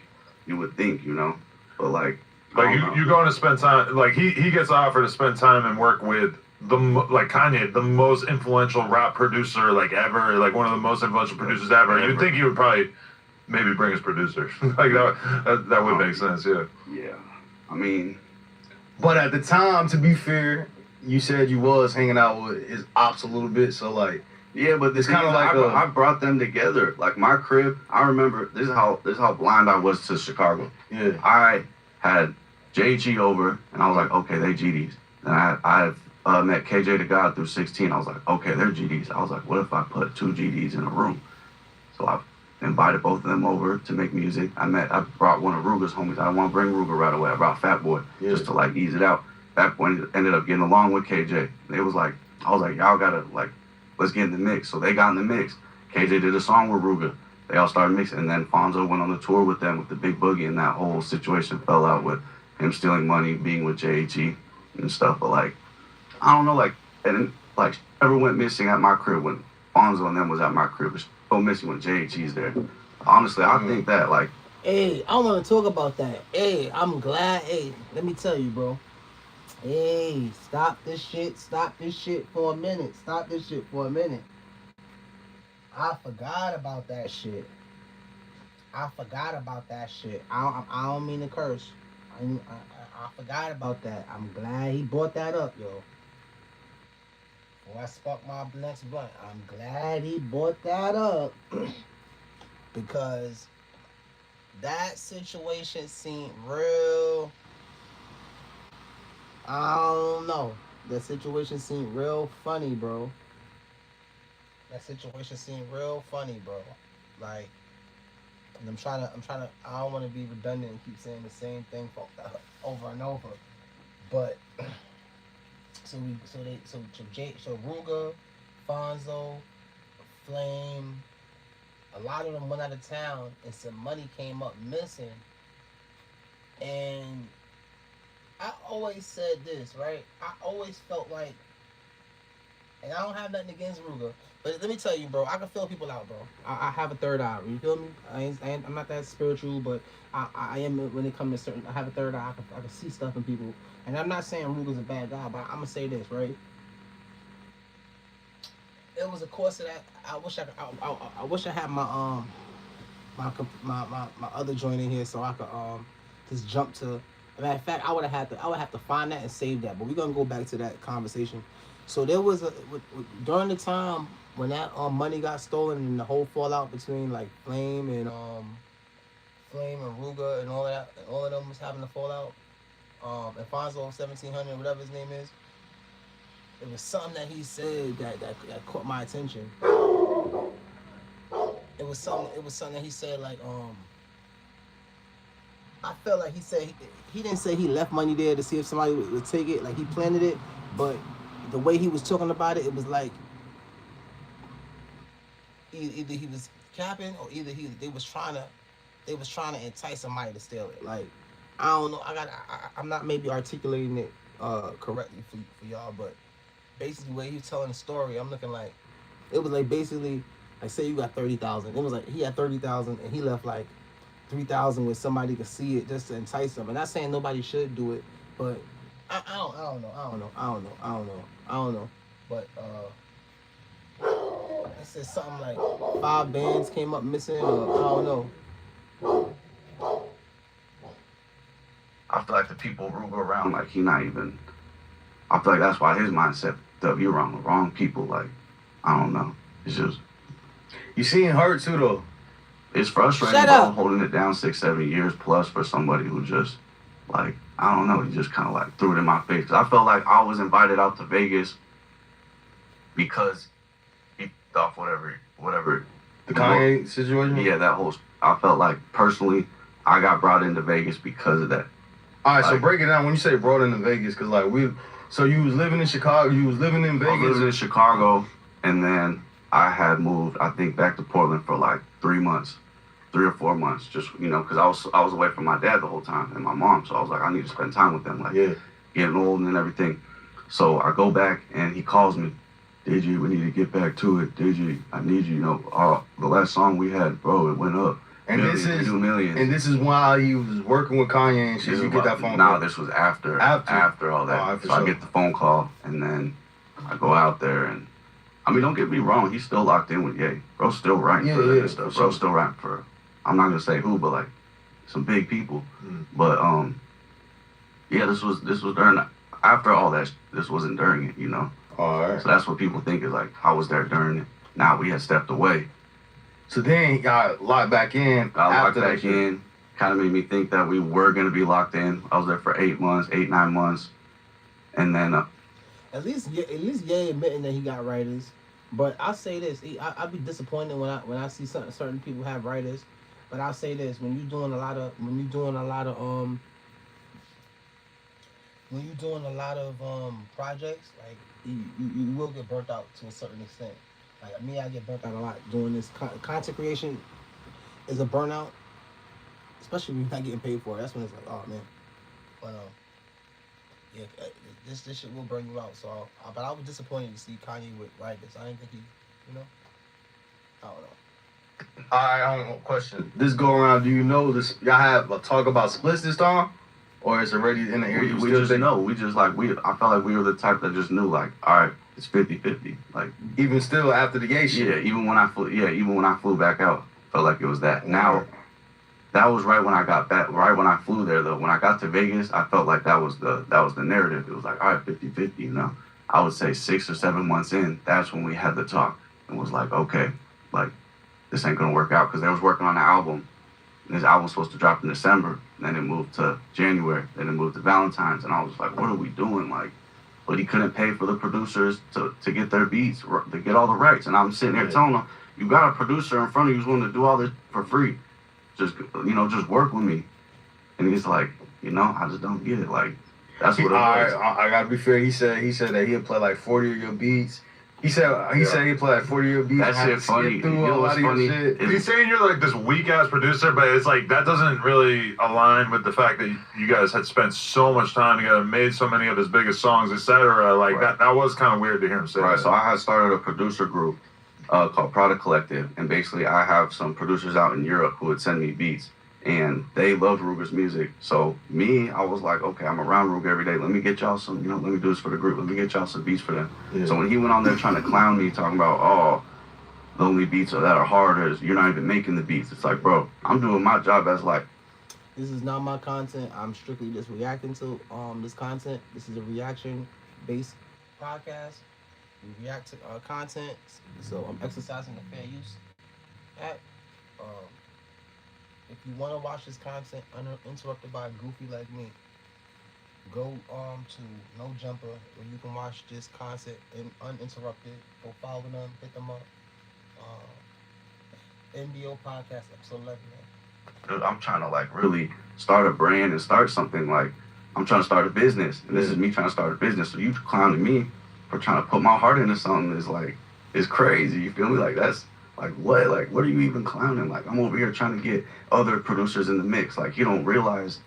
you know? but like I Like don't know. you going to spend time, like he gets offered to spend time and work with like Kanye, the most influential rap producer like ever, like one of the most influential producers ever. You'd think he would probably maybe bring his producer. Like that would make sense, yeah. Yeah, I mean, But at the time, to be fair, you said you was hanging out with his ops a little bit, so like, yeah, but It's kinda like I brought them together. Like my crib, I remember this is how blind I was to Chicago. yeah. I had JG over, and I was like, okay, they GDs. And I met KJ the God through 16. I was like, okay, they're GDs. I was like, what if I put 2 GDs in a room? So I invited both of them over to make music. I brought one of Ruga's homies. I didn't want to bring Ruga right away. I brought Fat Boy just to like ease it out. Fat Boy ended up getting along with KJ. I was like, y'all gotta like, let's get in the mix. So they got in the mix. KJ did a song with Ruga. They all started mixing, and then Fonzo went on the tour with them with the Big Boogie, and that whole situation fell out with him stealing money, being with JHE and stuff. But like, I don't know, like, and like, ever went missing at my crib when Fonzo and them was at my crib. It's go missing when JHE's there. Honestly, I think that like, Hey, I want to talk about that. Hey, I'm glad. Hey, let me tell you, bro. Hey, stop this shit. Stop this shit for a minute. Stop this shit for a minute. I forgot about that shit. I forgot about that shit. I don't mean to curse. I forgot about that. I'm glad he brought that up, yo. Before I spark my next blunt, I'm glad he brought that up. Because that situation seemed real. I don't know. That situation seemed real funny, bro. That situation seemed real funny, bro. Like, and I'm trying to, I don't want to be redundant and keep saying the same thing for, over and over. But, so Jherooga, Fonzo, Flame, a lot of them went out of town and some money came up missing. And I always said this, right? I always felt like, and I don't have nothing against Ruga, but let me tell you, bro, I can feel people out, bro. I have a third eye. You feel me? I'm not that spiritual, but I am when it comes to certain. I have a third eye. I can see stuff in people, and I'm not saying Ruga's a bad guy, but I'm gonna say this, right? It was a course of that. I wish I had my my other joint in here so I could just jump to. Matter of fact, I would have to find that and save that. But we're gonna go back to that conversation. So there was during the time when that money got stolen and the whole fallout between like Flame and Ruga and all that, and all of them was having a fallout. And Fonzo 1700, whatever his name is. It was something that he said that caught my attention. It was something that he said like I felt like he said he didn't say he left money there to see if somebody would take it, like he planted it, but the way he was talking about it, it was like either he was capping or either they was trying to entice somebody to steal it. Like I don't know, I'm not maybe articulating it correctly for y'all, but basically the way he was telling the story, I'm looking like it was like basically like say you got 30,000. It was like he had 30,000 and he left like 3,000 where somebody could see it just to entice them. I'm not saying nobody should do it, but I don't know. But it said something like 5 bands came up missing, or I don't know. I feel like the people Ruga around, like he not even. I feel like that's why his mindset up. You're around the wrong people. Like I don't know. It's just You seeing hurt too though. it's frustrating, Shut bro, up. holding it down 6-7 years plus for somebody who just like I don't know. He just kind of like threw it in my face. 'Cause I felt like I was invited out to Vegas because he thought whatever. The Kanye situation? Yeah, that whole. I felt like personally, I got brought into Vegas because of that. All right, so Like- break it down. When you say brought into Vegas, because like so you was living in Chicago, you was living in I was Vegas. in Chicago, and then I had moved, I think, back to Portland for like 3 months, 3 or 4 months, just because I was away from my dad the whole time and my mom, so I was like, I need to spend time with them, like Yeah. getting old and everything. So I go back and he calls me, DG, we need to get back to it. DG, I need you. The last song we had, bro, it went up. And millions, this is we do millions. And this is while you was working with Kanye and shit. You get that phone Nah, call. this was after all that. Alright, for so sure. I get the phone call, and then I go out there, and I mean, don't get me wrong, he's still locked in with Ye. Bro's still writing for them and stuff. Bro's still writing for, I'm not gonna say who, but like some big people. But yeah, this was during, after all that. This wasn't during it, you know. All right. So that's what people think is like, I was there during it. Now we had stepped away. So then he got locked back in. Got locked back in. Kind of made me think that we were gonna be locked in. I was there for 8 months, 9 months, and then at least Ye admitting that he got writers. But I'll say this: I'd be disappointed when I see certain people have writers. But I'll say this: when you're doing a lot of projects, like you will get burnt out to a certain extent. Like me, I get burnt out a lot doing this. Content creation is a burnout, especially when you're not getting paid for it. That's when it's like, oh man. But yeah, this shit will burn you out. So, but I was disappointed to see Kanye with writers. I didn't think he, you know, I don't know. I don't know. Question. This go around, do you know this? Y'all have a talk about splits this time? Or it's already in the air? we just know. We just like, I felt like we were the type that just knew, like, all right, it's 50-50. Like, even still after the gay shit? Yeah, even when I flew back out, felt like it was that. Now, that was right when I got back, right when I flew there, though. When I got to Vegas, I felt like that was the narrative. It was like, all right, 50-50, you know. I would say 6 or 7 months in, that's when we had the talk. And was like, okay, like, this ain't gonna work out. Because they was working on the album. And this album was supposed to drop in December. And then it moved to January. Then it moved to Valentine's. And I was like, what are we doing? Like, but he couldn't pay for the producers to get their beats, to get all the rights. And I'm sitting here telling him, you got a producer in front of you who's willing to do all this for free. Just work with me. And he's like, I just don't get it. Like, that's what it was. I gotta be fair. He said that he'd play like 40 of your beats. He said he'd play like 40 of your beats. That shit funny. You know what's funny? He's saying you're like this weak ass producer, but it's like that doesn't really align with the fact that you guys had spent so much time together, made so many of his biggest songs, etc. Like that was kind of weird to hear him say. Right. That. So I had started a producer group called Product Collective, and basically I have some producers out in Europe who would send me beats, and they loved Jherooga's music. So I was like, okay, I'm around Jherooga every day. Let me get y'all some, let me do this for the group. Let me get y'all some beats for them. Yeah. So when he went on there trying to clown me, talking about, oh, the only beats that are hard is you're not even making the beats. It's like, bro, I'm doing my job as like. This is not my content. I'm strictly just reacting to this content. This is a reaction-based podcast. We react to content, so I'm exercising the fair use act. If you want to watch this content uninterrupted by a goofy like me, go to No Jumper where you can watch this content uninterrupted. Go follow them, hit them up. NBO Podcast episode 11. Man. I'm trying to like really start a brand and start something. Like, I'm trying to start a business, and this is me trying to start a business. So you clowning me for trying to put my heart into something is crazy. You feel me? Like, that's like what? Like, what are you even clowning? Like, I'm over here trying to get other producers in the mix. Like, you don't realize,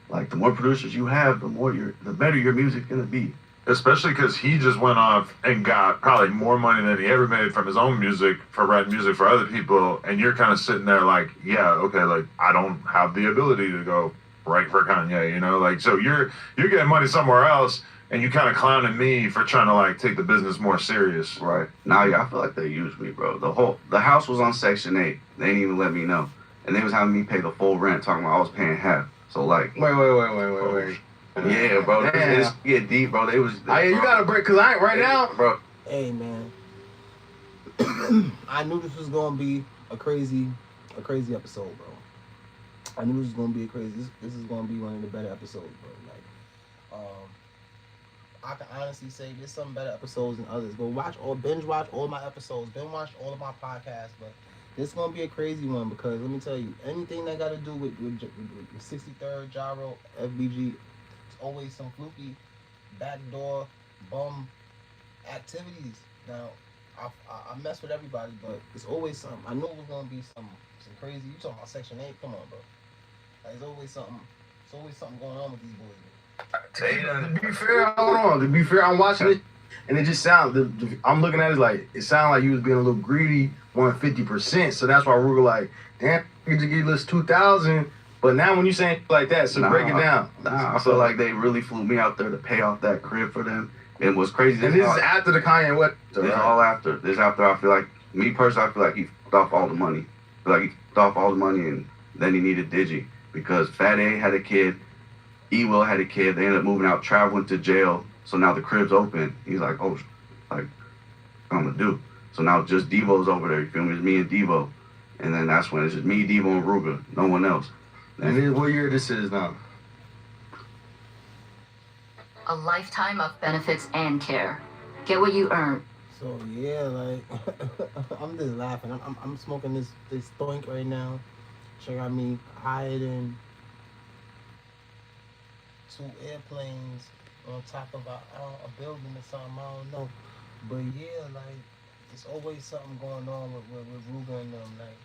like, the more producers you have, the better your music's gonna be. Especially because he just went off and got probably more money than he ever made from his own music for writing music for other people, and you're kind of sitting there like, yeah, okay, like I don't have the ability to go write for Kanye, like so you're getting money somewhere else, and you kind of clowning me for trying to like take the business more serious. Right. Now, I feel like they used me, bro. The house was on Section 8. They didn't even let me know, and they was having me pay the full rent, talking about I was paying half. So like, wait. Yeah, bro. It's get deep, bro. They was. You gotta break, cause I ain't right now, bro. Hey, man. I knew this was gonna be a crazy episode, bro. I knew this was gonna be This is gonna be one of the better episodes, bro. Like, I can honestly say there's some better episodes than others. But binge watch all my episodes, binge watch all of my podcasts. But this is gonna be a crazy one because let me tell you, anything that got to do with 63rd Gyro FBG. Always some fluky backdoor bum activities. Now I mess with everybody, but it's always something. I know it's gonna be some crazy. You talking about Section 8? Come on, bro. Like, it's always something going on with these boys. To be fair, hold on. To be fair, I'm watching it. And it just sounds. I'm looking at it like it sounded like you was being a little greedy, wanting 50%. So that's why Ruger like, damn, you just give us 2,000. But now when you saying like that, so break it down. Nah, I feel like they really flew me out there to pay off that crib for them. And what's crazy, And this is after the Kanye West. This all after. This after I feel like, me personally, I feel like he f***ed off all the money. I feel like he f***ed off all the money and then he needed Digi. Because Fat A had a kid, E-Will had a kid, they ended up moving out, traveling to jail. So now the crib's open. He's like, oh, like, what I'm gonna do? So now just Devo's over there, you feel me? It's me and Devo. And then that's when it's just me, Devo, and Ruga, no one else. And then what year this is now? A lifetime of benefits and care. Get what you earn. So yeah, like I'm just laughing. I'm smoking this thoink right now. Check out me higher than 2 airplanes on top of a building or something. I don't know, but yeah, like there's always something going on with Ruga and them. Like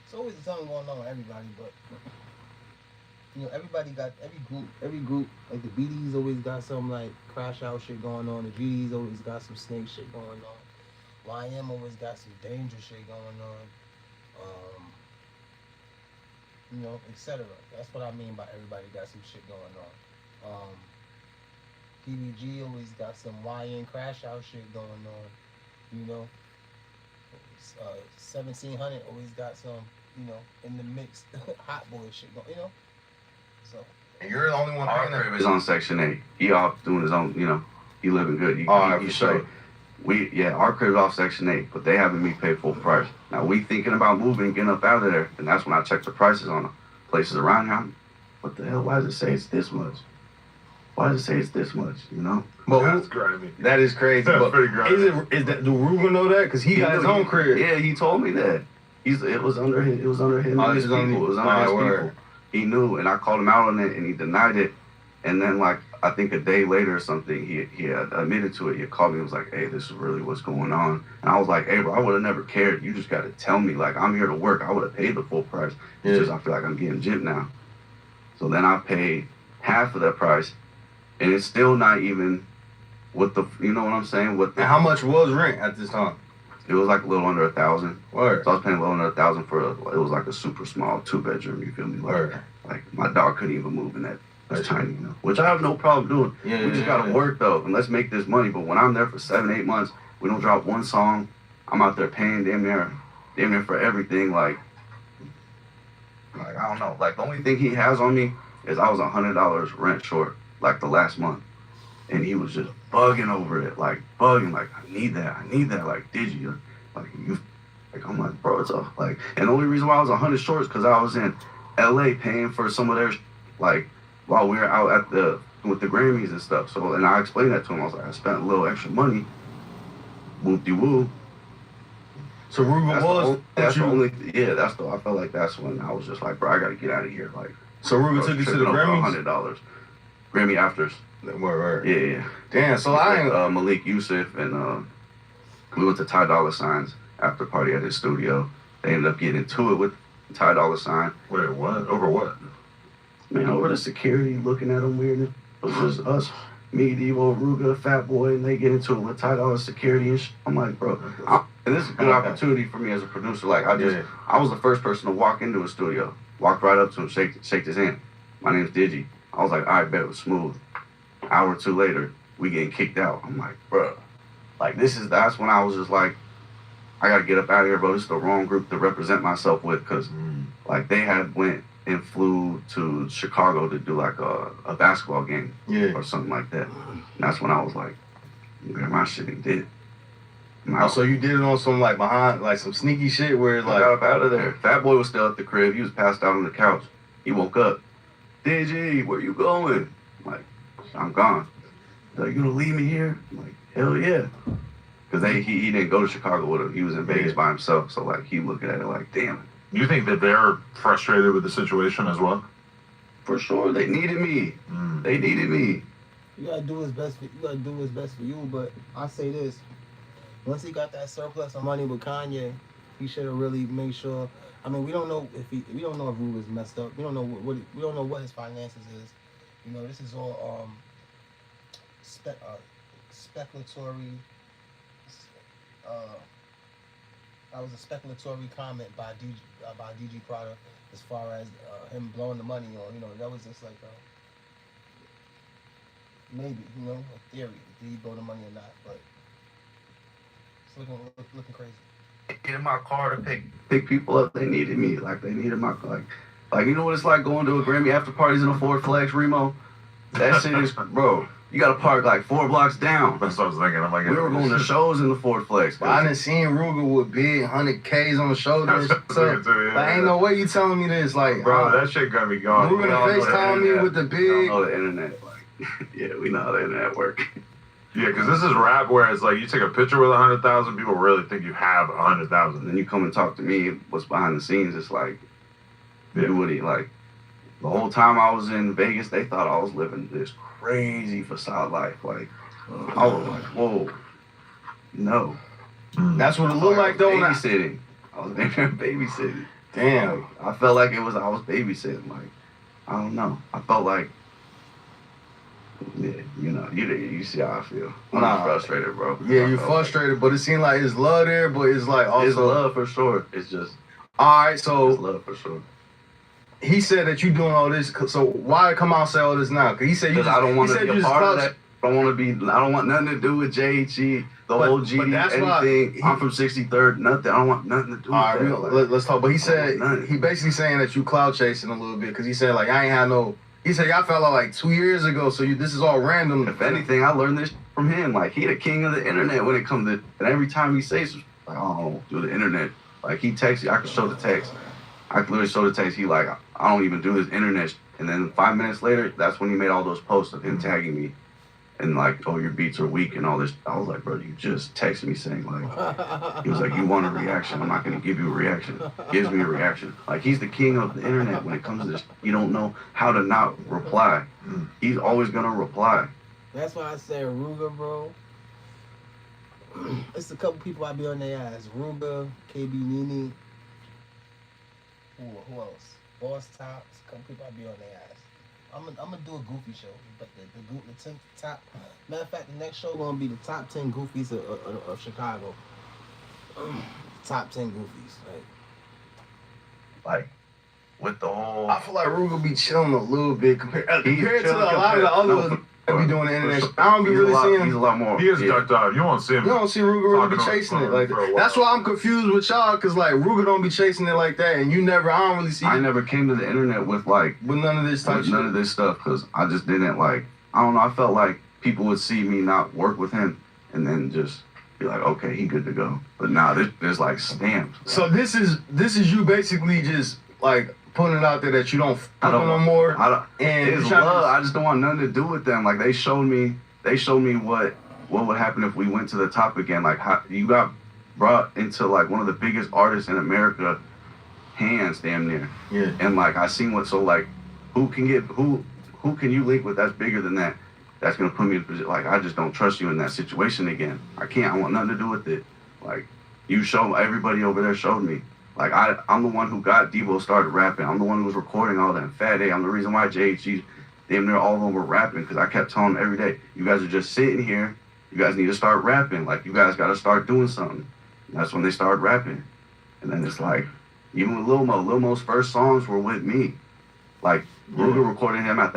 it's always something going on with everybody, but you know, everybody got every group. Like the BDs always got some like crash out shit going on. The GDs always got some snake shit going on. YM always got some dangerous shit going on. You know, etc. That's what I mean by everybody got some shit going on. PBG always got some YN crash out shit going on. You know, 1700 always got some, you know, in the mix hot boy shit going. You know, so. And you're the only one Our paying that. crib is on Section 8. He off doing his own, you know, he living good. He for sure. Our crib's off Section 8, but they having me pay full price. Now we thinking about moving and getting up out of there, and that's when I check the prices on the places around here. What the hell? Why does it say it's this much? Why does it say it's this much? You know? But That's grimy. that is crazy. That's But pretty grimy. is that do Ruger know that? Because he got his own crib. Yeah, he told me that. It was under him. It was under him and his people. It was under his people. He knew, and I called him out on it, and he denied it. And then, like, I think a day later or something, he had admitted to it. He called me and was like, hey, this is really what's going on. And I was like, hey, bro, I would have never cared. You just got to tell me. Like, I'm here to work. I would have paid the full price. It's just I feel like I'm getting gypped now. So then I paid half of that price, and it's still not even what the, you know what I'm saying? And how much was rent at this time? It was like a little under 1,000. Word. So I was paying a little under 1,000 for it was like a super small 2-bedroom. You feel me? Like my dog couldn't even move in that. That's tiny, you know. Which I have no problem doing. We just gotta work though, and let's make this money. But when I'm there for 7-8 months, we don't drop one song. I'm out there paying damn near for everything. Like I don't know. Like the only thing he has on me is I was $100 rent short like the last month, and he was just bugging over it, like bugging, like I need that. Like did you? Like you? Like I'm like bro, it's a like. And the only reason why I was 100 short is because I was in LA paying for some of their like. While we were out with the Grammys and stuff. So, and I explained that to him. I was like, I spent a little extra money. Whoop-de-woo. So Ruger was... I felt like that's when I was just like, bro, I gotta get out of here. Like, so Ruger took you to the Grammys? $100. Grammy afters. Word. Yeah. Damn, so I ain't... Malik Yusuf and we went to Ty Dolla $ign's after party at his studio. They ended up getting into it with Ty Dolla $ign. Wait, what? Over what? Man, over the security looking at him weird. It was just us, me, Devo, Ruga, Fat Boy, and they get into it with $10 security and shit. I'm like, bro, and this is a good opportunity for me as a producer. Like, I was the first person to walk into a studio, walked right up to him, shake his hand. My name's Digi. I was like, all right, bet, it was smooth. An hour or two later, we getting kicked out. I'm like, bro, like that's when I was just like, I gotta get up out of here, bro. This is the wrong group to represent myself with, because like they had went and flew to Chicago to do like a basketball game or something like that. And that's when I was like, man, my shit ain't did. So you did it on some like behind, like some sneaky shit where it's I like... got up out of there. Fat Boy was still at the crib. He was passed out on the couch. He woke up. DG, where you going? I'm like, I'm gone. They're like, you gonna leave me here? I'm like, hell yeah. Because he didn't go to Chicago with him. He was in Vegas by himself. So like he looking at it like, damn. You think that they're frustrated with the situation as well? For sure, they needed me. They needed me. You gotta do what's best for you. But I say this: once he got that surplus of money with Kanye, he should have really made sure. I mean, we don't know if Ruger's messed up. We don't know we don't know what his finances is. You know, this is all speculatory. That was a speculatory comment by DG Prada as far as him blowing the money on. That was just like maybe a theory. Did he blow the money or not? But it's looking crazy. Get in my car to pick people up. They needed me. Like they needed my like you know what it's like going to a Grammy after parties in a Ford Flex, Remo. That shit is bro. You gotta park like 4 blocks down. That's what I was thinking. I'm like, we were going to shows in the Ford Flex. But I done seen Ruger with big 100Ks on the shoulders. Too, yeah, like, ain't no way you telling me this. Like, bro, that shit gonna be gone. Ruger gonna FaceTime me with the big. We don't know the internet. Like, yeah, we know how the internet work. Yeah, because this is rap where it's like you take a picture with 100,000, people really think you have 100,000. Then you come and talk to me, what's behind the scenes, it's like, dude, what he like? The whole time I was in Vegas, they thought I was living this crazy facade life. Like, I was like, whoa, no. That's what it looked like though. Babysitting. I was there babysitting. Damn. Like, I felt like I was babysitting. Like, I don't know. I felt like, yeah, you see how I feel. I'm frustrated, bro. Yeah, you're frustrated, but it seemed like it's love there, but it's like also. It's love for sure. It's just. Alright, so. It's love for sure. He said that you doing all this, so why come out and say all this now? Because he said you. I don't want to be a part of that. I don't want nothing to do with JHE, whole GD, anything. I'm from 63rd, nothing. I don't want nothing to do with that. Let's talk. But he said, he basically saying that you cloud chasing a little bit, because he said, like, I ain't had no. He said, y'all fell out like 2 years ago, so this is all random. If anything, I learned this from him. Like, he the king of the internet when it comes to, and every time he says, like, oh, do the internet. Like, he texts you, I can show the text. I can literally show the text. He like, I don't even do his internet. And then 5 minutes later, that's when he made all those posts of him tagging me. And like, oh, your beats are weak and all this. I was like, bro, you just texted me saying like, he was like, you want a reaction? I'm not going to give you a reaction. Gives me a reaction. Like, he's the king of the internet when it comes to this. You don't know how to not reply. He's always going to reply. That's why I say Jherooga, bro. It's a couple people I be on their ass. Jherooga, KB Nene. Who else? Boss Tops. A couple people I be on their ass. I'm gonna do a goofy show, but the 10 top. Matter of fact, the next show gonna be the top 10 goofies of Chicago. Top 10 goofies, like with the whole. I feel like Ruger be chilling a little bit compared to a lot of the others that be doing the internet. I don't be really seeing. He's a lot more. He is ducked off. You won't see him. You don't see Ruger really be chasing it like that. That's why I'm confused with y'all, cause like Ruger don't be chasing it like that, and I don't really see. I never came to the internet with none of this stuff, cause I just didn't like. I don't know. I felt like people would see me not work with him, and then just be like, okay, he good to go. But now there's like stamps. So this is you basically just like putting it out there that you don't fuck no more. It's love. I just don't want nothing to do with them. Like they showed me what would happen if we went to the top again. Like how you got brought into like one of the biggest artists in America, hands damn near. Yeah. And like I seen who can you link with that's bigger than that? That's gonna put me in a position like I just don't trust you in that situation again. I can't. I want nothing to do with it. Like everybody over there showed me. Like, I'm the one who got Debo started rapping. I'm the one who was recording all that. Fat A, I'm the reason why JHG, damn near all of them were rapping, because I kept telling them every day, you guys are just sitting here. You guys need to start rapping. Like, you guys got to start doing something. And that's when they started rapping. And then it's like, even with Lil Mo's first songs were with me. Like, Ruger recorded him at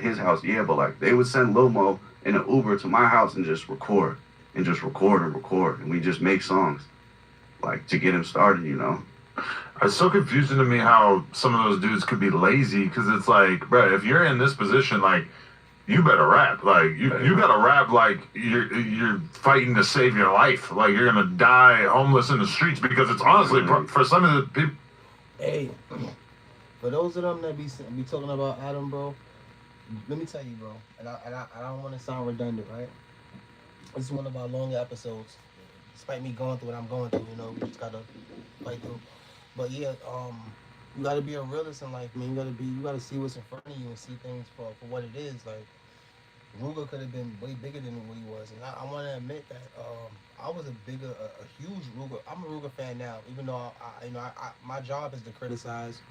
his house, yeah, but like, they would send Lil Mo in an Uber to my house and just record. And we just make songs. Like, to get him started, It's so confusing to me how some of those dudes could be lazy, because it's like, bro, if you're in this position, like, you better rap. Like, you gotta rap like you're fighting to save your life. Like, you're gonna die homeless in the streets, because it's honestly, for some of the people. Hey, for those of them that be talking about Adam, bro, let me tell you, bro, and I don't want to sound redundant, right? This is one of our longer episodes. Despite me going through what I'm going through, we just gotta fight through. But yeah, you gotta be a realist in life, man. You gotta see what's in front of you and see things for what it is. Like, Ruger could have been way bigger than what he was, and I want to admit that I was a huge Ruger. I'm a Ruger fan now, even though my job is to criticize.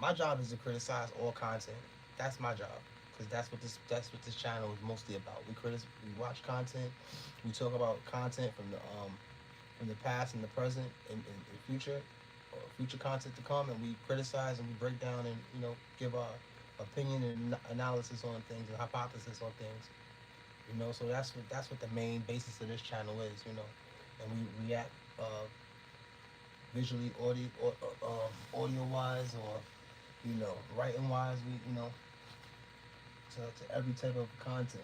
My job is to criticize all content. That's my job. because that's what this channel is mostly about. We watch content, we talk about content from the past and the present and future, or future content to come, and we criticize and we break down and give our opinion and analysis on things and hypothesis on things. So that's what the main basis of this channel is. And we react visually, audio wise, or writing wise. We to every type of content.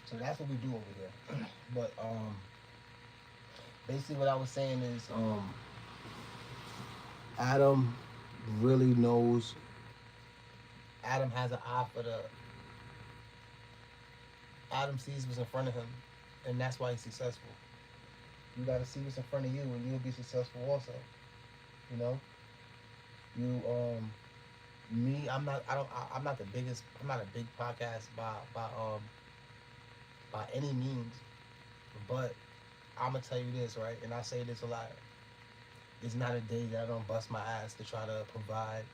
So that's what we do over here. But basically what I was saying is Adam really knows. Adam has an eye for the. Adam sees what's in front of him, and that's why he's successful. You gotta see what's in front of you, and you'll be successful also. Me, I'm not the biggest. I'm not a big podcast by any means, but I'm gonna tell you this, right? And I say this a lot. It's not a day that I don't bust my ass to try to provide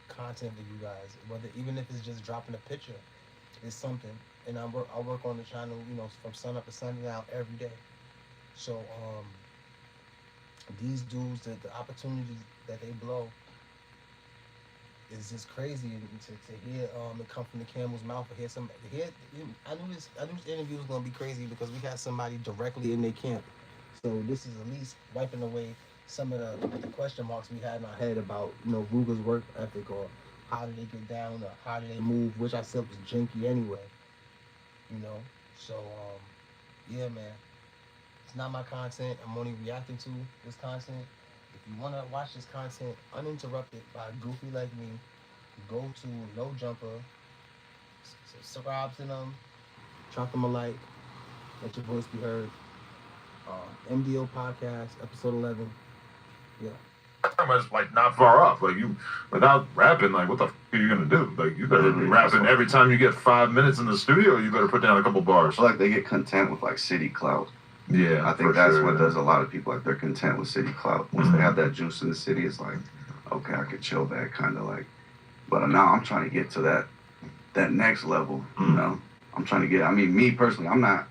content for you guys. Even if it's just dropping a picture, it's something. And I work on the channel, from sun up to sundown every day. So these dudes, the opportunities that they blow is just crazy. And to hear it come from the camel's mouth, or I knew this interview was gonna be crazy because we had somebody directly in their camp. So this is at least wiping away some of the question marks we had in our head about Ruga's work ethic, or how do they get down, or how do they move, which I said was janky anyway. So yeah, man, it's not my content. I'm only reacting to this content. If you want to watch this content uninterrupted by a goofy like me, go to No Jumper, subscribe to them, drop them a like, let your voice be heard. MDO Podcast, episode 11. Yeah. It's like not far off. Like you, without rapping, like what the f are you gonna do? Like you better be rapping every time you get 5 minutes in the studio. You better put down a couple bars. I feel like they get content with like city clout. Yeah, I think that's what does a lot of people. Like they're content with city clout. Once they have that juice in the city, it's like, okay, I could chill back, kind of like. But now I'm trying to get to that next level. I'm trying to get. I mean, me personally, I'm not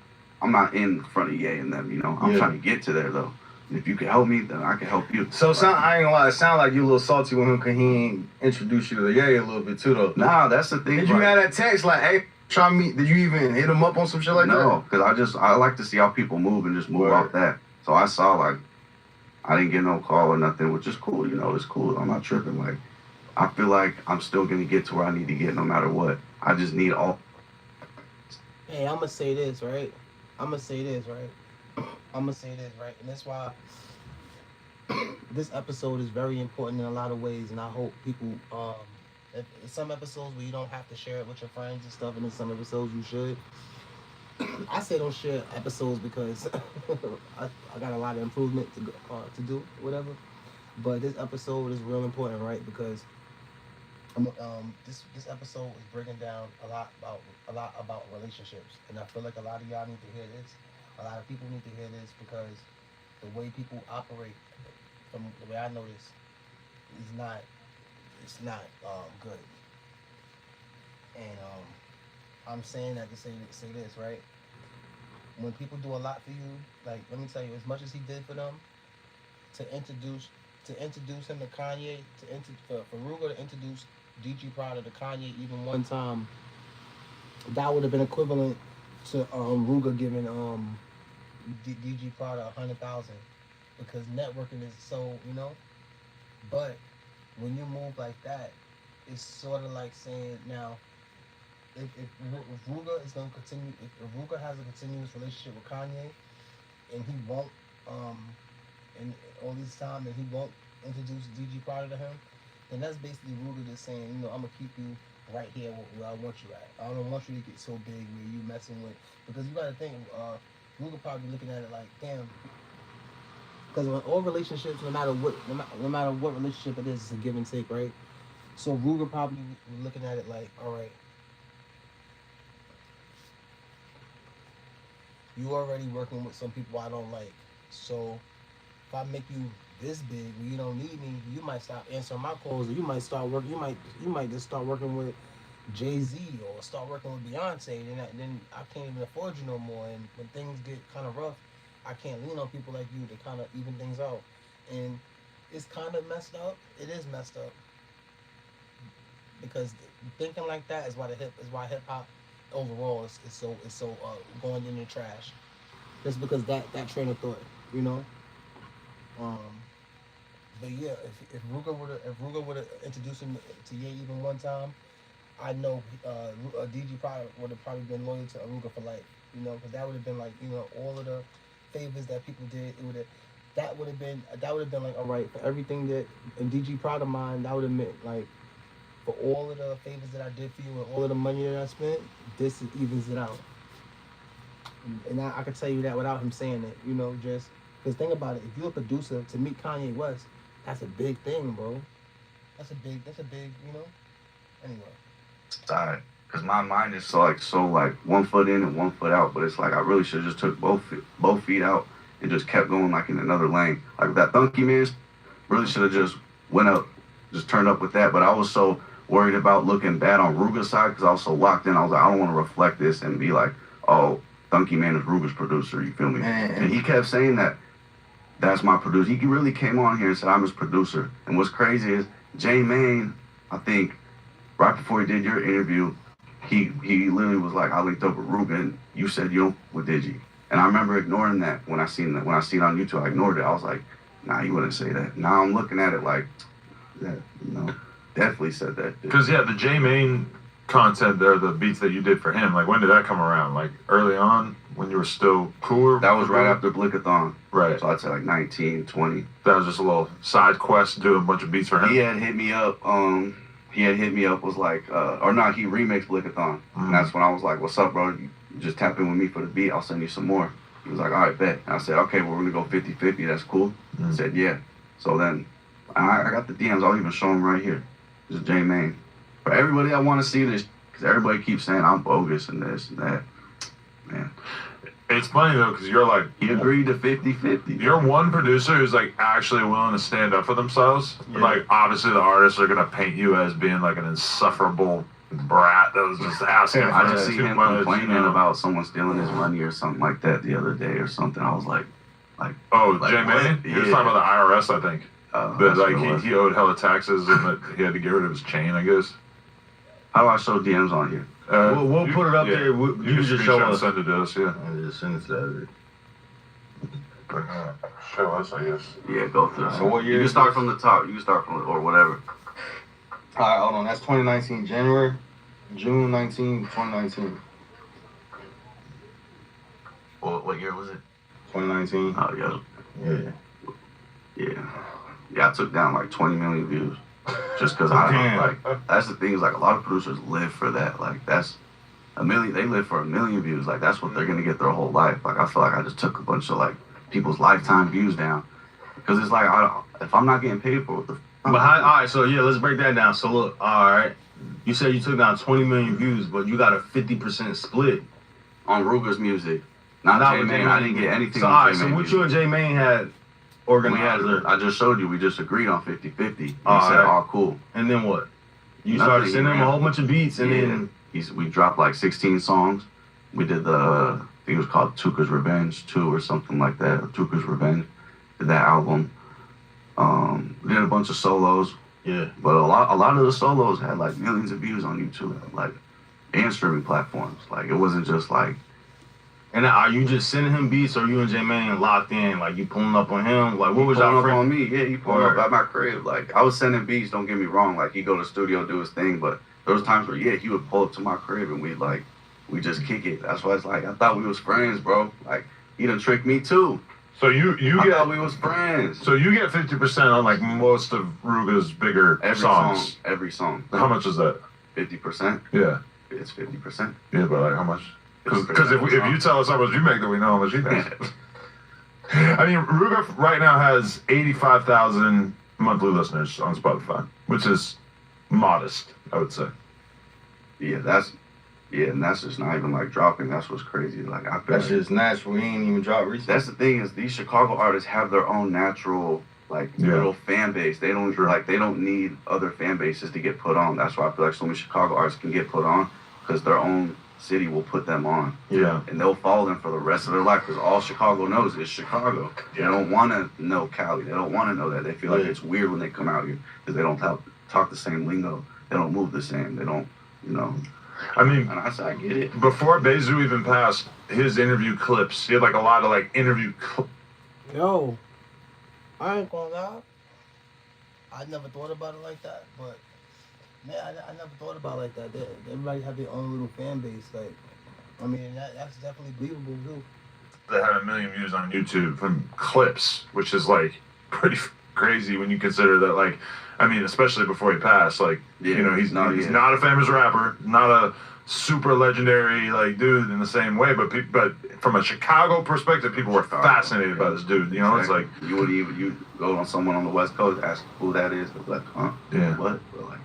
in front of Ye and them. I'm trying to get to there though. If you can help me, then I can help you. So I ain't gonna lie, it sound like you a little salty with him because he ain't introduced you to the Ye a little bit too though. Nah, that's the thing. Did you have that text like, hey, try me? Did you even hit him up on some shit like that? No, because I like to see how people move and just move off that. So I saw like, I didn't get no call or nothing, which is cool. It's cool. I'm not tripping. Like, I feel like I'm still gonna get to where I need to get no matter what. I just need all. Hey, I'm gonna say this, right? And that's why this episode is very important in a lot of ways, and I hope people if some episodes where you don't have to share it with your friends and stuff, and in some episodes you should. I say don't share episodes because I got a lot of improvement to do, whatever. But this episode is real important, right? Because this episode is breaking down a lot about relationships, and I feel like a lot of y'all need to hear this. A lot of people need to hear this because the way people operate, from the way I notice, is not good. And I'm saying that to say this, right? When people do a lot for you, like let me tell you, as much as he did for them, to introduce him to Kanye, for Jherooga to introduce DG Prada to Kanye even one time, that would have been equivalent to Jherooga giving DG Prada 100,000, because networking is so But when you move like that, it's sort of like saying now, if Jherooga is going to continue, if Jherooga has a continuous relationship with Kanye, and he won't and all this time, and he won't introduce DG Prada to him, then that's basically Jherooga just saying, I'm gonna keep you right here where I want you at. I don't want you to get so big where you messing with, because you gotta think, Jherooga probably looking at it like, damn, because in all relationships, no matter what relationship it is, it's a give and take, right? So Jherooga probably was looking at it like, all right, you already working with some people I don't like, so if I make you this big where you don't need me, you might stop answering my calls, or you might start working. You might just start working with Jay-Z or start working with Beyonce, then I can't even afford you no more. And when things get kind of rough, I can't lean on people like you to kind of even things out. And it's kind of messed up. It is messed up because thinking like that is why hip hop overall is so going in the trash. Just because that train of thought, you know. Um, but yeah, if Ruger would have introduced him to Ye even one time, I know DG probably would have probably been loyal to Aruga for life, you know, because that would have been like, you know, all of the favors that people did. It would have that would have been like, all right, for everything that and DG proud of mine, that would have meant like for all of the favors that I did for you and all of the money that I spent, this evens it out. And I can tell you that without him saying it, you know, just because think about it, if you're a producer to meet Kanye West, that's a big thing, bro. That's a big, you know. Anyway. Side, because my mind is so like 1 foot in and 1 foot out, but it's like I really should have just took both feet out and just kept going like in another lane. Like that Thunky Man, really should have just went up, just turned up with that. But I was so worried about looking bad on Ruga's side because I was so locked in. I was like, I don't want to reflect this and be like, oh, Thunky Man is Ruga's producer. You feel me? And he kept saying that. That's my producer. He really came on here and said I'm his producer. And what's crazy is J Mane, I think, right before he did your interview, he literally was like, I linked up with Ruga and you said you don't with Digi. And I remember ignoring that when I seen it on YouTube. I ignored it. I was like, nah, you wouldn't say that. Now I'm looking at it like, that, you know, definitely said that. Because yeah, the J Mane content there, the beats that you did for him, like when did that come around? Like early on when you were still cooler? That was right after Blickathon. Right. So I'd say like 19, 20. That was just a little side quest, do a bunch of beats for him. He had hit me up, was like, he remixed Blickathon. And that's when I was like, what's up, bro? You just tap in with me for the beat, I'll send you some more. He was like, all right, bet. And I said, okay, well, we're gonna go 50-50, that's cool. He said, yeah. So then I got the DMs, I'll even show them right here. This is J Mane. For everybody that want to see this, because everybody keeps saying I'm bogus and this and that, man. It's funny though, because you're like, He agreed to 50-50. you're one producer who's like actually willing to stand up for themselves. Yeah. Like obviously the artists are gonna paint you as being like an insufferable brat that was just asking for I just see too him much, complaining you know? about someone stealing his money or something like that the other day or something. I was like, Oh, like, J Mane? what? He was Yeah. talking about the IRS, I think. But that's like what it was. he owed hella taxes and that he had to get rid of his chain, I guess. How do I show DMs on here? We'll put it up there. You just show us. Send it to us, yeah. And just send it to that. Show us, I guess. Yeah, go through. So what year You can is start this? from the top. You can start from or whatever. All right, hold on. That's 2019 January, June 19, 2019. What year was it? 2019. Oh yeah. Yeah. Yeah, I took down like 20 million views. Just because that's the thing is like a lot of producers live for that. Like that's a million, they live for 1 million views. Like that's what they're gonna get their whole life. Like I feel like I just took a bunch of like people's lifetime views down. Because it's like, if I'm not getting paid for it, But all right, so yeah, let's break that down. So look, all right, you said you took down 20 million views, but you got a 50% split. on Ruga's music, not J with Mane. I didn't get anything So on all right, J so Mane what music. you and J Mane had We organized, had, I just showed you, we just agreed on 50-50. He said, All right. oh, cool. and then what? You Nothing, started sending him a man. whole bunch of beats, and then We dropped like 16 songs. We did I think it was called Tuka's Revenge 2 or something like that, or Tuka's Revenge. Did that album. We did a bunch of solos, yeah. but a lot of the solos had like millions of views on YouTube, like, and streaming platforms. Like, it wasn't just like, And are you just sending him beats, or you and J Mane locked in? Like you pulling up on him? Like what was pulling y'all up friend? on me. Yeah, he pulled up at my crib. Like, I was sending beats, don't get me wrong. Like, he'd go to the studio, do his thing, but there was times where, yeah, he would pull up to my crib and we just kick it. That's why it's like, I thought we was friends, bro. Like, he done tricked me too. So you I get thought we was friends. so you get 50% on like most of Ruga's bigger songs. Every song. How much is that? 50%. Yeah. It's 50%. Yeah, but like how much? Because if you tell us how much you make, then we know how much he makes. I mean, Jherooga right now has 85,000 monthly listeners on Spotify, which is modest, I would say. And that's just not even like dropping. That's what's crazy. Like, I feel That's just natural. He ain't even dropped recently. that's the thing is these Chicago artists have their own natural like Yeah. little fan base. They don't they don't need other fan bases to get put on. That's why I feel like so many Chicago artists can get put on because their own city will put them on. Yeah. And they'll follow them for the rest of their life because all Chicago knows is Chicago. They don't want to know Cali. They don't want to know that. They feel like it's weird when they come out here because they don't talk the same lingo. They don't move the same. They don't, you know. I mean, And I said, I get it. before Bezu even passed, his interview clips, he had like a lot of like interview Yo, I ain't gonna lie. I never thought about it like that, but man, I never thought about it like that. Everybody have their own little fan base. Like, I mean, that's definitely believable too. that had 1 million views on YouTube from clips, which is like pretty crazy when you consider that, like, I mean, especially before he passed, like, you know, he's not a famous rapper, not a super legendary like dude in the same way, but from a Chicago perspective, people were fascinated by this dude. You know, it's like you would even you go on someone on the West Coast, ask who that is, they're like, huh? Yeah. What? But like,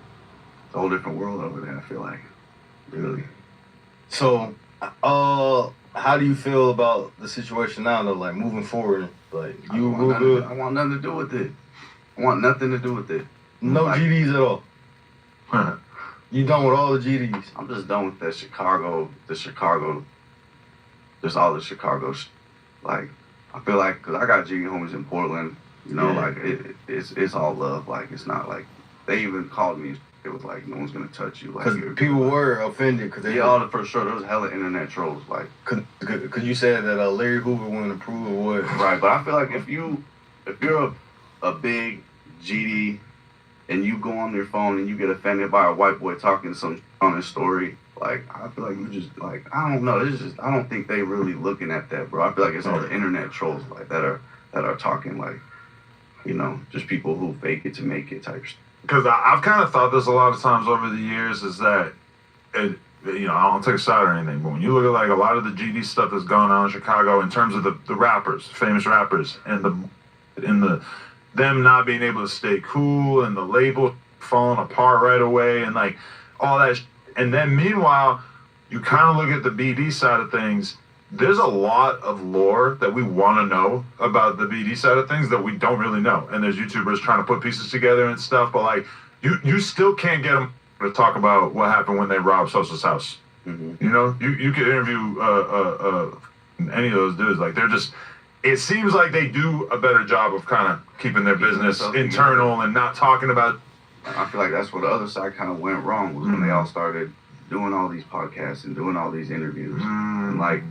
it's a whole different world over there. I feel like, really. So, how do you feel about the situation now, though? Like moving forward, like you real good. I want nothing to do with it. I want nothing to do with it. No like, GDs at all. You done with all the GDs? I'm just done with that Chicago, just all the Chicago, like, I feel like, cause I got GD homies in Portland, you know, like it's all love. Like it's not like they even called me. It was like no one's gonna touch you. Like Cause people were offended because they all for sure. There was hella internet trolls. Like cause you said that Larry Hoover wouldn't approve of what. Right, but I feel like if you're a big GD and you go on your phone and you get offended by a white boy talking some on his story, like I feel like you just like I don't know. It's just I don't think they really looking at that, bro. I feel like it's all the internet trolls like that are talking like, you know, just people who fake it to make it type stuff. because I've kind of thought this a lot of times over the years is that, you know, I don't take a side or anything, but when you look at like a lot of the GD stuff that's going on in Chicago in terms of the rappers, famous rappers, and them not being able to stay cool and the label falling apart right away and like all that. And then meanwhile, you kind of look at the BD side of things. There's a lot of lore that we want to know about the BD side of things that we don't really know. And there's YouTubers trying to put pieces together and stuff, but like you still can't get them to talk about what happened when they robbed Sosa's house. Mm-hmm. You know, you could interview any of those dudes. Like they're just, it seems like they do a better job of kind of keeping their business internal and not talking about. I feel like that's where the other side kind of went wrong was when they all started doing all these podcasts and doing all these interviews. And like,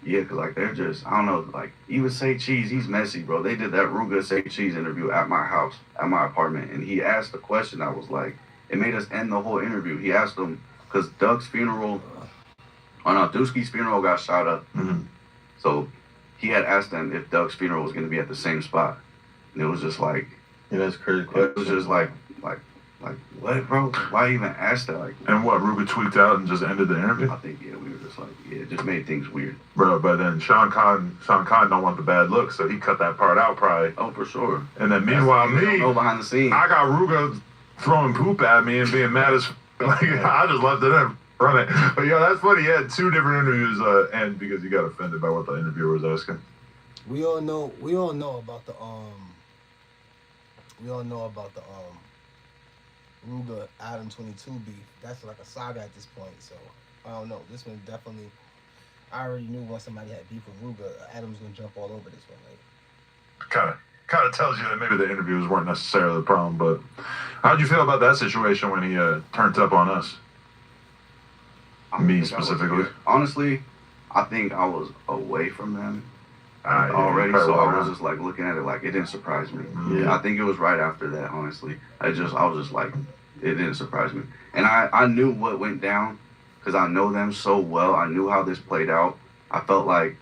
yeah, cause like they're just, I don't know, like even Say Cheese, he's messy, bro. They did that Jherooga Say Cheese interview at my house, at my apartment, and he asked the question. I was like, it made us end the whole interview. He asked him, cause Doug's funeral, Dusky's funeral got shot up. Mm-hmm. So he had asked them if Doug's funeral was gonna be at the same spot. And it was just like, Yeah, that's crazy. it was just like what, bro? Why even ask that? Like, And what, Ruga tweaked out and just ended the interview? I think we were just like, it just made things weird. Bro, but then Sean Conn don't want the bad look, so he cut that part out probably. Oh, for sure. And then meanwhile, You don't know behind the scenes. I got Ruga throwing poop at me and being mad as like I just left it in from it. But yo, that's funny. He had two different interviews and because he got offended by what the interviewer was asking. We all know about the Ruga Adam 22 beef. That's like a saga at this point. So I don't know. This one definitely. I already knew once somebody had beef with Ruga, Adam's gonna jump all over this one. Like, Kind of tells you that maybe the interviews weren't necessarily the problem. But how'd you feel about that situation when he turned up on us? Me specifically. Honestly, I think I was away from them Yeah, already, you so probably I were. was just like looking at it like it didn't surprise me. Yeah. I think it was right after that. Honestly, I was just like, it didn't surprise me, and I knew what went down because I know them so well. I knew how this played out. I felt like,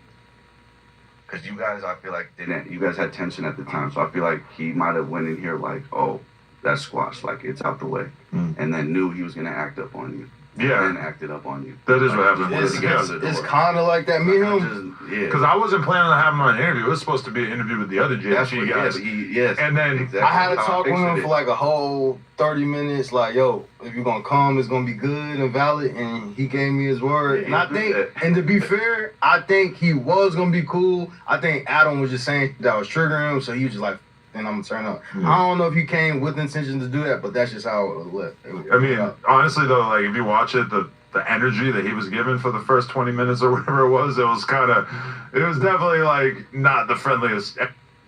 because you guys, I feel like you guys had tension at the time, so I feel like he might have went in here like, oh, that's squashed, like it's out the way, and then knew he was gonna act up on you. Yeah. And acted up on you. That is Like, what happened. It's kind of like that. Me and him. Because I wasn't planning on having him on an interview. It was supposed to be an interview with the other JG guys. Yes. And then exactly. I had to How talk with pictured him it. for like a whole 30 minutes. Like, yo, if you're gonna come, it's gonna be good and valid. And he gave me his word. Yeah, and I he think, did that. and to be fair, I think he was gonna be cool. I think Adam was just saying that was triggering him, so he was just like, then I'm gonna turn up. Yeah. I don't know if he came with intention to do that, but that's just how it went. I mean, honestly though, like if you watch it, the energy that he was given for the first 20 minutes or whatever it was definitely like not the friendliest.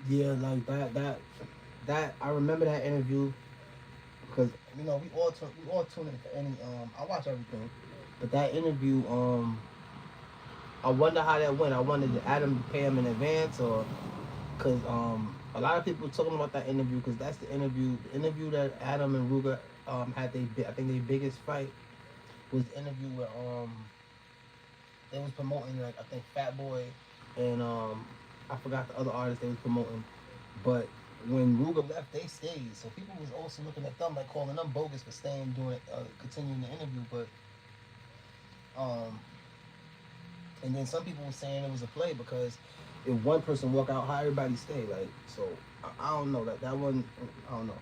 Yeah, like that. I remember that interview because we all tune in for any. I watch everything, but that interview. I wonder how that went. I wonder did Adam pay him in advance or because a lot of people were talking about that interview because that's the interview that Adam and Ruga had. I think their biggest fight was the interview where they was promoting like I think Fat Boy and I forgot the other artist they was promoting, but when Ruga left, they stayed. So people was also looking at them like calling them bogus for staying, continuing the interview. But and then some people were saying it was a play because if one person walk out, how everybody stay. Like so, I don't know that one. I don't know.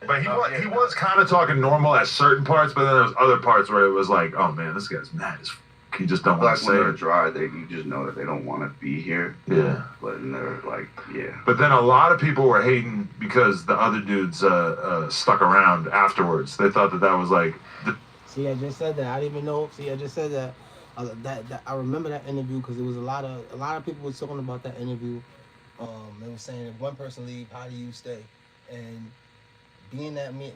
But he was kind of talking normal at certain parts, but then there was other parts where it was like, oh man, this guy's mad as f-. He just don't want Like to when say they're it. dry, you just know that they don't want to be here. Yeah. But they're like, yeah. But then a lot of people were hating because the other dudes stuck around afterwards. They thought that was like. See, I just said that. I didn't even know. See, I just said that. That I remember that interview because there was a lot of people were talking about that interview. They were saying if one person leave, how do you stay? And being that we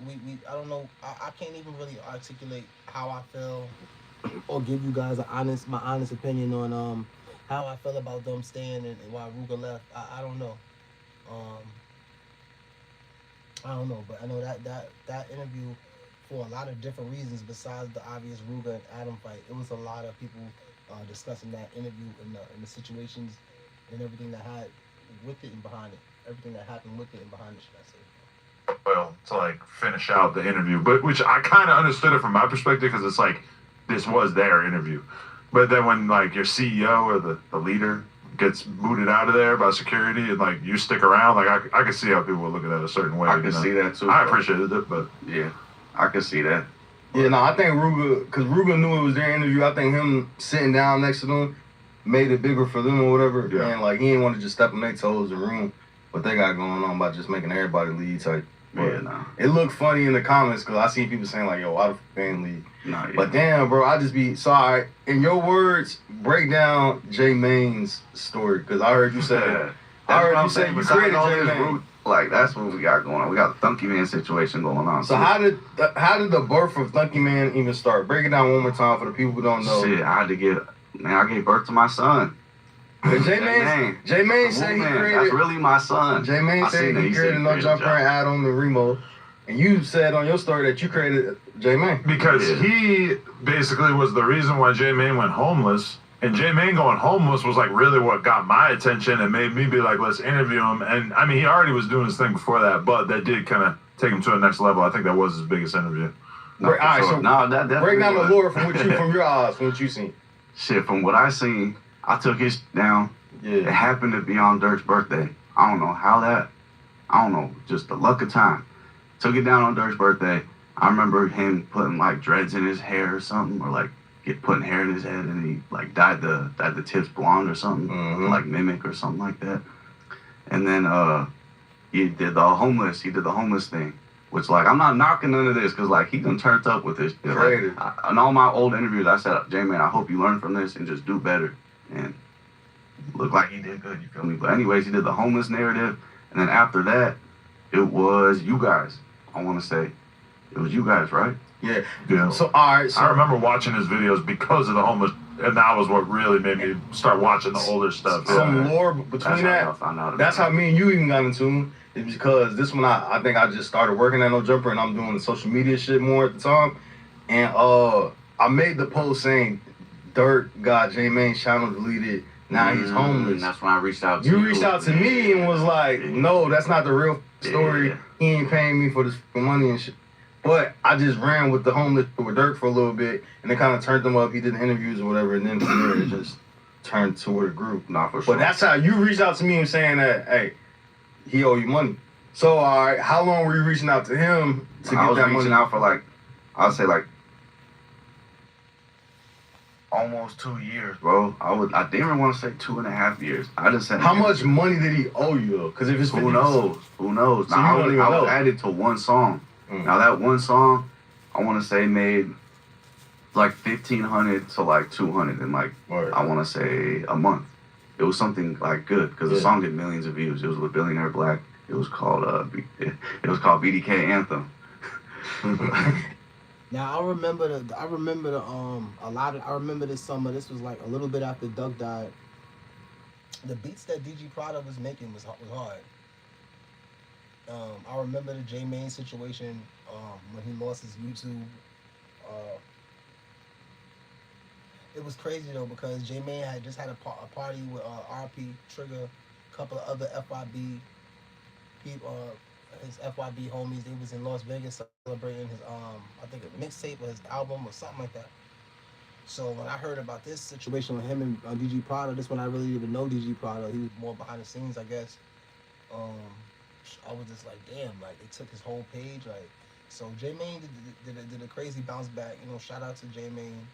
I don't know. I can't even really articulate how I feel or give you guys my honest opinion on how I feel about them staying and why Ruga left. I don't know. I don't know, but I know that interview for a lot of different reasons besides the obvious Ruga and Adam fight. It was a lot of people discussing that interview and the situations and everything that had with it and behind it. Everything that happened with it and behind it, should I say. Well, to like finish out the interview, but which I kind of understood it from my perspective because it's like this was their interview. But then when like your CEO or the leader gets booted out of there by security and like you stick around, like I can see how people would look at that a certain way. I can see that too. I appreciated it, but yeah, I can see that. Yeah, no, I think Ruga, because Ruga knew it was their interview. I think him sitting down next to them made it bigger for them or whatever. Yeah. And like he didn't want to just step on their toes and ruin what they got going on by just making everybody lead type. But Yeah, nah. it looked funny in the comments because I seen people saying like, "Yo, why the f*** ain't leave?" Nah, yeah. But damn, bro, I just be sorry. In your words, break down J Mane's story because I heard you say. Yeah. I heard what I'm you say saying. you Besides created all J this Mane. root, like that's what we got going on. We got the Thunky Man situation going on. So how did the birth of Thunky Man even start? Break it down one more time for the people who don't know. Shit, I gave birth to my son. J Mane said he created. That's really my son. J Mane I said seen that. he created No Jumper and Adam and Remo, and you said on your story that you created J Mane. because Yeah. he basically was the reason why J Mane went homeless. And J Mane going homeless was like really what got my attention and made me be like, let's interview him. And I mean, he already was doing his thing before that, but that did kind of take him to a next level. I think that was his biggest interview. No, All right, for sure. so No, that break down the was- lore from your eyes, from what you seen. Shit, from what I seen, I took his down. It Yeah. happened to be on Dirk's birthday. I don't know how that. I don't know, just the luck of time. Took it down on Dirk's birthday. I remember him putting like dreads in his hair or something, or like putting hair in his head, and he like dyed the tips blonde or something, Mhm. like mimic or something like that. And then he did the homeless thing, which like I'm not knocking none of this because like he done turned up with this shit. Like, Creative. in all my old interviews, I said, J-Man, I hope you learn from this and just do better. And looked like he did good, you feel me? But anyways, he did the homeless narrative, and then after that, it was you guys. I want to say, it was you guys, right? Yeah. Yeah. So all right. So I remember watching his videos because of the homeless, and that was what really made me start watching the older stuff. some lore That's between how I that. found out. That's how me and you even got into him. Is because this one I think I just started working at No Jumper and I'm doing the social media shit more at the time. And I made the post saying Dirk got J Mane's channel deleted. Now he's homeless. That's when I reached out to You you. reached out to me and was like, no, that's not the real story. Yeah. He ain't paying me for this for money and shit. But I just ran with the homeless with Dirk for a little bit and it kind of turned him up. He did interviews or whatever, and then from there it just turned toward a group. Nah, for sure. But that's how you reached out to me and saying that, hey, he owe you money. So, all right, how long were you reaching out to him to I get was that reaching money? out for like, I'll say like Almost 2 years, bro. I didn't even want to say 2.5 years. I just said How much money did he owe you though? Because if it's 50%, who knows? Who knows? So Now, you don't even I know. was added to one song. Mm. Now that one song, I want to say made like 1,500 to like 200 in like Right. I want to say a month. It was something like good because the song did millions of views. It was with Billionaire Black. It was called it was called BDK Anthem. Now I remember this summer. This was like a little bit after Doug died. The beats that DG Prada was making was hard. I remember the J Main situation when he lost his YouTube. It was crazy though because J Main had just had a party with RP Trigger, a couple of other FYB people, his FYB homies. They was in Las Vegas celebrating his I think a mixtape or his album or something like that. So when I heard about this situation with him and DG Prada, this when I really didn't even know DG Prada. He was more behind the scenes, I guess. I was just like, damn, like they took his whole page, like. So J Main did a crazy bounce back. You know, shout out to J Main.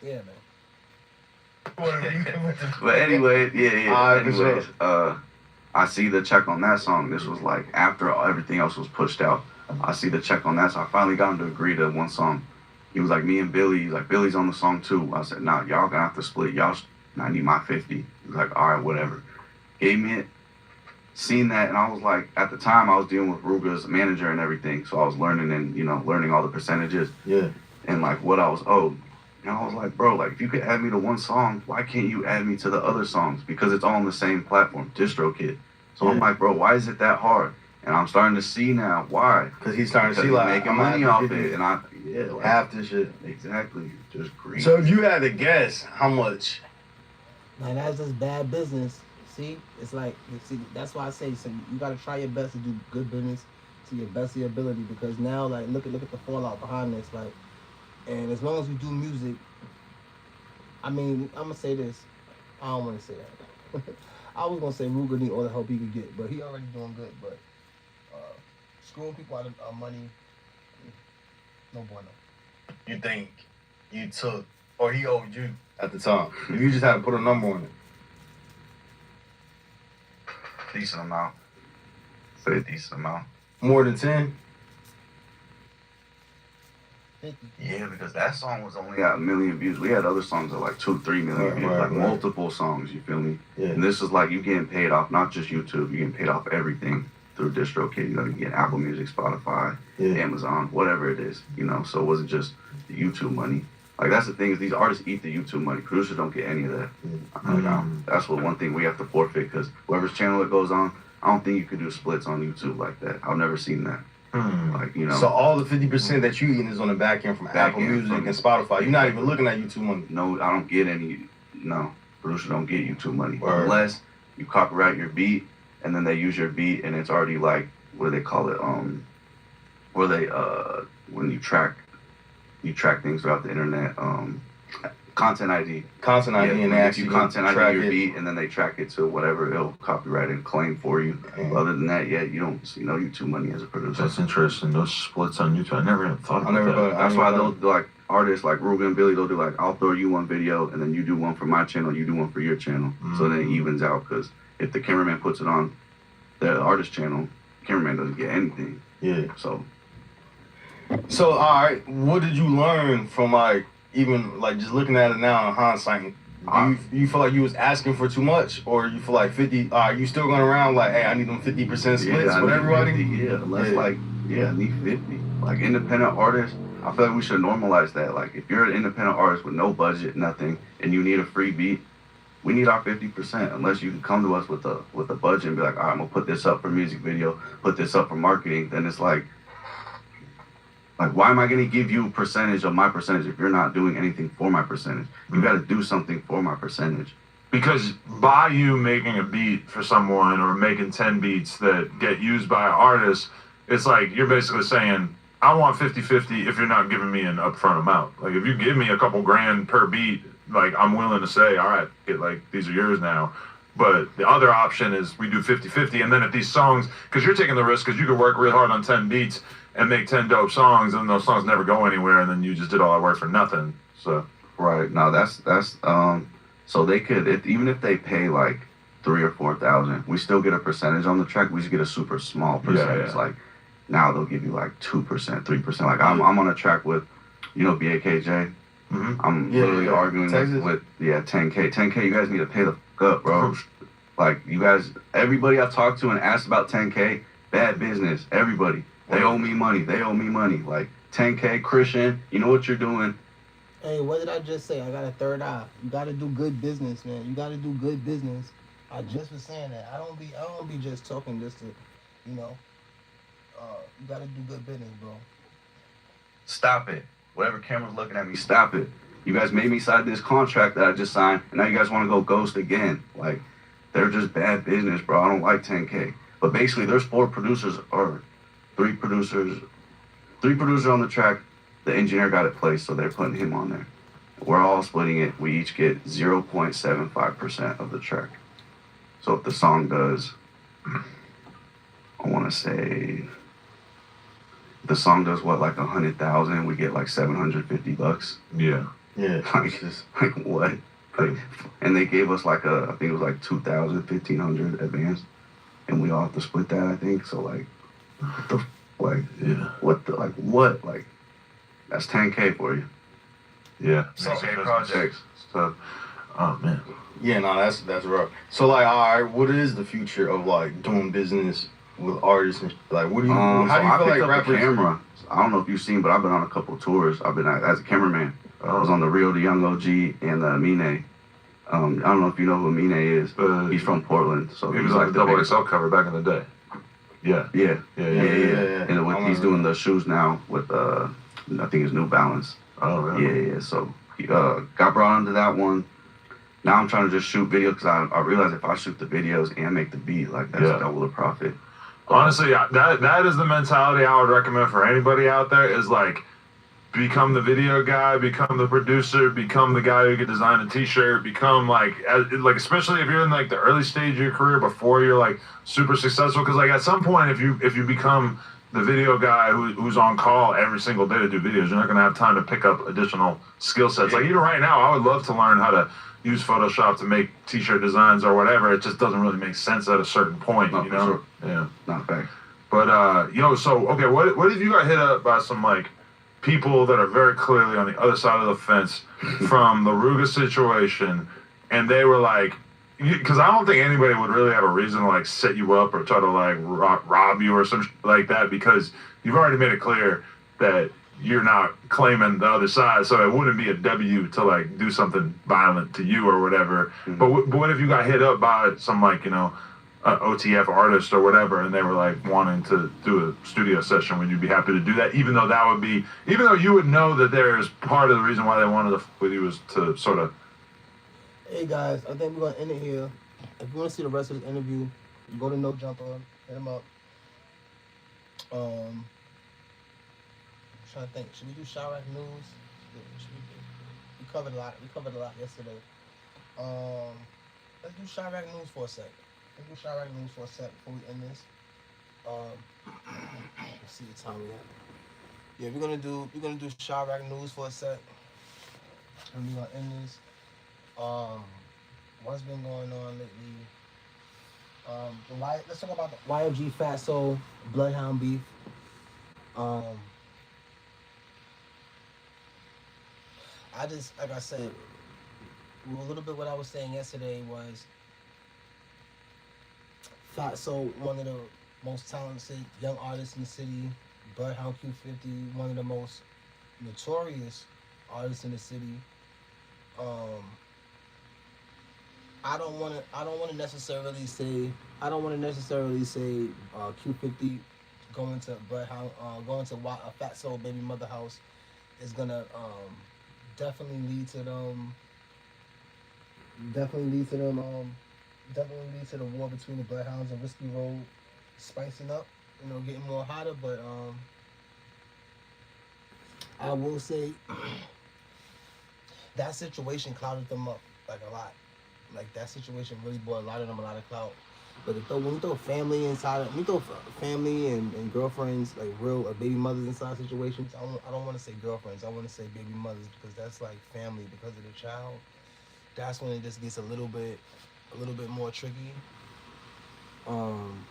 Yeah, man. But anyway, for anyways, I see the check on that song. This was like after everything else was pushed out. I see the check on that, so I finally got him to agree to one song. He was like, me and Billy. He's like, Billy's on the song too. I said, nah, y'all gonna have to split. I need my 50. He was like, all right, whatever. Gave me it. Seen that, and I was like, at the time, I was dealing with Jherooga's manager and everything, so I was learning learning all the percentages. Yeah. And like what I was owed. And I was like, bro, like if you could add me to one song, why can't you add me to the other songs? Because it's all on the same platform, DistroKid. So I'm like, bro, why is it that hard? And I'm starting to see now why. Because he's starting to see He's like making money off it, and like, half this shit. Exactly, just greed. So if you had to guess how much, Man, that's just bad business. See, it's like, that's why I say, so you gotta try your best to do good business to your best of your ability, because now, like, look at the fallout behind this, like, and as long as you do music, I mean, I'm gonna say this, I don't want to say that. I was gonna say Ruger need all the help he could get, but he already doing good. But screwing people out of money, no bueno. you think you took, or he owed you at the time? If you just had to put a number on it. Decent amount. Say a decent amount. More than 10? 50. Yeah, because that song was only at 1 million views. We had other songs at like 2-3 million views, like multiple songs, you feel me? Yeah. And this is like you getting paid off not just YouTube, you getting paid off everything through DistroKid. You know, you get Apple Music, Spotify, Amazon, whatever it is, you know. So it wasn't just the YouTube money. Like that's the thing, is these artists eat the YouTube money. Producers don't get any of that. That's what one thing we have to forfeit, because whoever's channel it goes on, I don't think you could do splits on YouTube like that. I've never seen that. Like, you know. So all the 50% that you eating is on the back end from Apple Music and Spotify. You're not even looking at YouTube money. No, I don't get any. No, producers don't get YouTube money Unless you copyright your beat, and then they use your beat, and it's already like, what do they call it? Where they when you track things throughout the internet. Content ID. Content ID, and they if actually you content ID track your it. beat, and then they track it to whatever it'll copyright and claim for you. But other than that, you don't see no YouTube money as a producer. That's interesting. Those splits on YouTube, I never even thought about that. That's why they'll do like artists like Jherooga and Billy. They'll do like, I'll throw you one video, and then you do one for my channel, you do one for your channel. So then it evens out, because if the cameraman puts it on the artist channel, the cameraman doesn't get anything. Yeah. So all right, what did you learn from like, even like just looking at it now in hindsight? Do you feel like you was asking for too much, or you feel like 50? Are you still going around like, hey, I need them 50% splits with everybody? 50, I need 50. Like independent artists, I feel like we should normalize that. Like if you're an independent artist with no budget, nothing, and you need a free beat, we need our 50%. Unless you can come to us with a budget and be like, all right, I'm gonna put this up for music video, put this up for marketing. Then it's like, why am I going to give you a percentage of my percentage if you're not doing anything for my percentage? You got to do something for my percentage. Because by you making a beat for someone, or making 10 beats that get used by an artist, it's like you're basically saying, I want 50-50 if you're not giving me an upfront amount. Like if you give me a couple grand per beat, like I'm willing to say, all right, like these are yours now. But the other option is we do 50-50, and then if these songs, because you're taking the risk, because you could work real hard on 10 beats and make 10 dope songs, and those songs never go anywhere, and then you just did all that work for nothing. So Right. No, that's so they could even if they pay like 3,000 or 4,000, we still get a percentage on the track. We just get a super small percentage. Yeah. Like now they'll give you like 2%, 3%. Like I'm on a track with, BAKJ. I'm literally arguing with 10K. 10K, you guys need to pay the fuck up, bro. Like you guys, everybody I've talked to and asked about 10K, bad business. Everybody, they owe me money. Like 10K, Christian, you know what you're doing. Hey, what did I just say? I got a third eye. You got to do good business, man. You got to do good business. I just was saying that. I don't be just talking just to, you got to do good business, bro. Stop it. Whatever camera's looking at me, stop it. You guys made me sign this contract that I just signed, and now you guys want to go ghost again. Like, they're just bad business, bro. I don't like 10K. But basically, there's 3 producers on the track. The engineer got it placed, so they're putting him on there. We're all splitting it. We each get 0.75% of the track. So if the song does, I want to say, the song does what, like 100,000, we get like $750. yeah. Yeah. Like what? Like, and they gave us like I think it was like 2,000, 1,500 advance, and we all have to split that. I think so. Like, what? That's 10K for you. Yeah. So 8 projects. So, oh man. Yeah, no, that's rough. So like, all right, what is the future of like doing business with artists and like? What do you? How do you feel like rappers? Camera. I don't know if you've seen, but I've been on a couple tours. I've been as a cameraman. I was on the Real, the Young OG, and Amine. I don't know if you know who Amine is. He's from Portland, so He was like the double XL cover back in the day. Yeah. Yeah. And he's doing the shoes now with I think it's New Balance. Oh really? Yeah. So he got brought onto that one. Now I'm trying to just shoot videos because I realize if I shoot the videos and make the beat, like that's double the profit. Honestly, that is the mentality I would recommend for anybody out there. Is like, become the video guy, become the producer, become the guy who can design a T-shirt, become like especially if you're in like the early stage of your career before you're like super successful. Because like at some point, if you become the video guy who's on call every single day to do videos, you're not gonna have time to pick up additional skill sets. Like even right now, I would love to learn how to use Photoshop to make T-shirt designs or whatever. It just doesn't really make sense at a certain point, you know? Sure. Yeah. Not bad. But so okay, what if you got hit up by some like people that are very clearly on the other side of the fence from the Jherooga situation, and they were like, because I don't think anybody would really have a reason to like set you up or try to like rob you or some shit like that, because you've already made it clear that you're not claiming the other side, so it wouldn't be a W to like do something violent to you or whatever. Mm-hmm. But what if you got hit up by some like OTF artist or whatever, and they were like wanting to do a studio session? Would you be happy to do that, even though you would know that there's part of the reason why they wanted to f with you was to sort of. Hey guys, I think we're gonna end it here. If you want to see the rest of this interview, go to No Jumper, hit him up. I'm trying to think. Should we do Chirac News? We covered a lot. We covered a lot yesterday. Let's do Chirac News for a sec. Before we end this. Let's see the time we have. Yeah, we're gonna do Chirac News for a sec. And we're gonna end this. What's been going on lately? Let's talk about the YFG Fatso Bloodhound beef. I just, like I said, a little bit what I was saying yesterday was Fatso, one of the most talented young artists in the city. Bloodhound Q50, one of the most notorious artists in the city. I don't want to necessarily say Q50 going to Bloodhound, going to Fatso baby mother house is gonna definitely lead to the war between the Bloodhounds and Risky Road spicing up, getting more hotter. But I will say that situation clouded them up like a lot. like that situation really brought a lot of them a lot of clout. But when you throw family inside, when you throw family and girlfriends, like real baby mothers inside situations, I don't want to say girlfriends. I want to say baby mothers because that's like family because of the child. That's when it just gets a little bit more tricky. Um,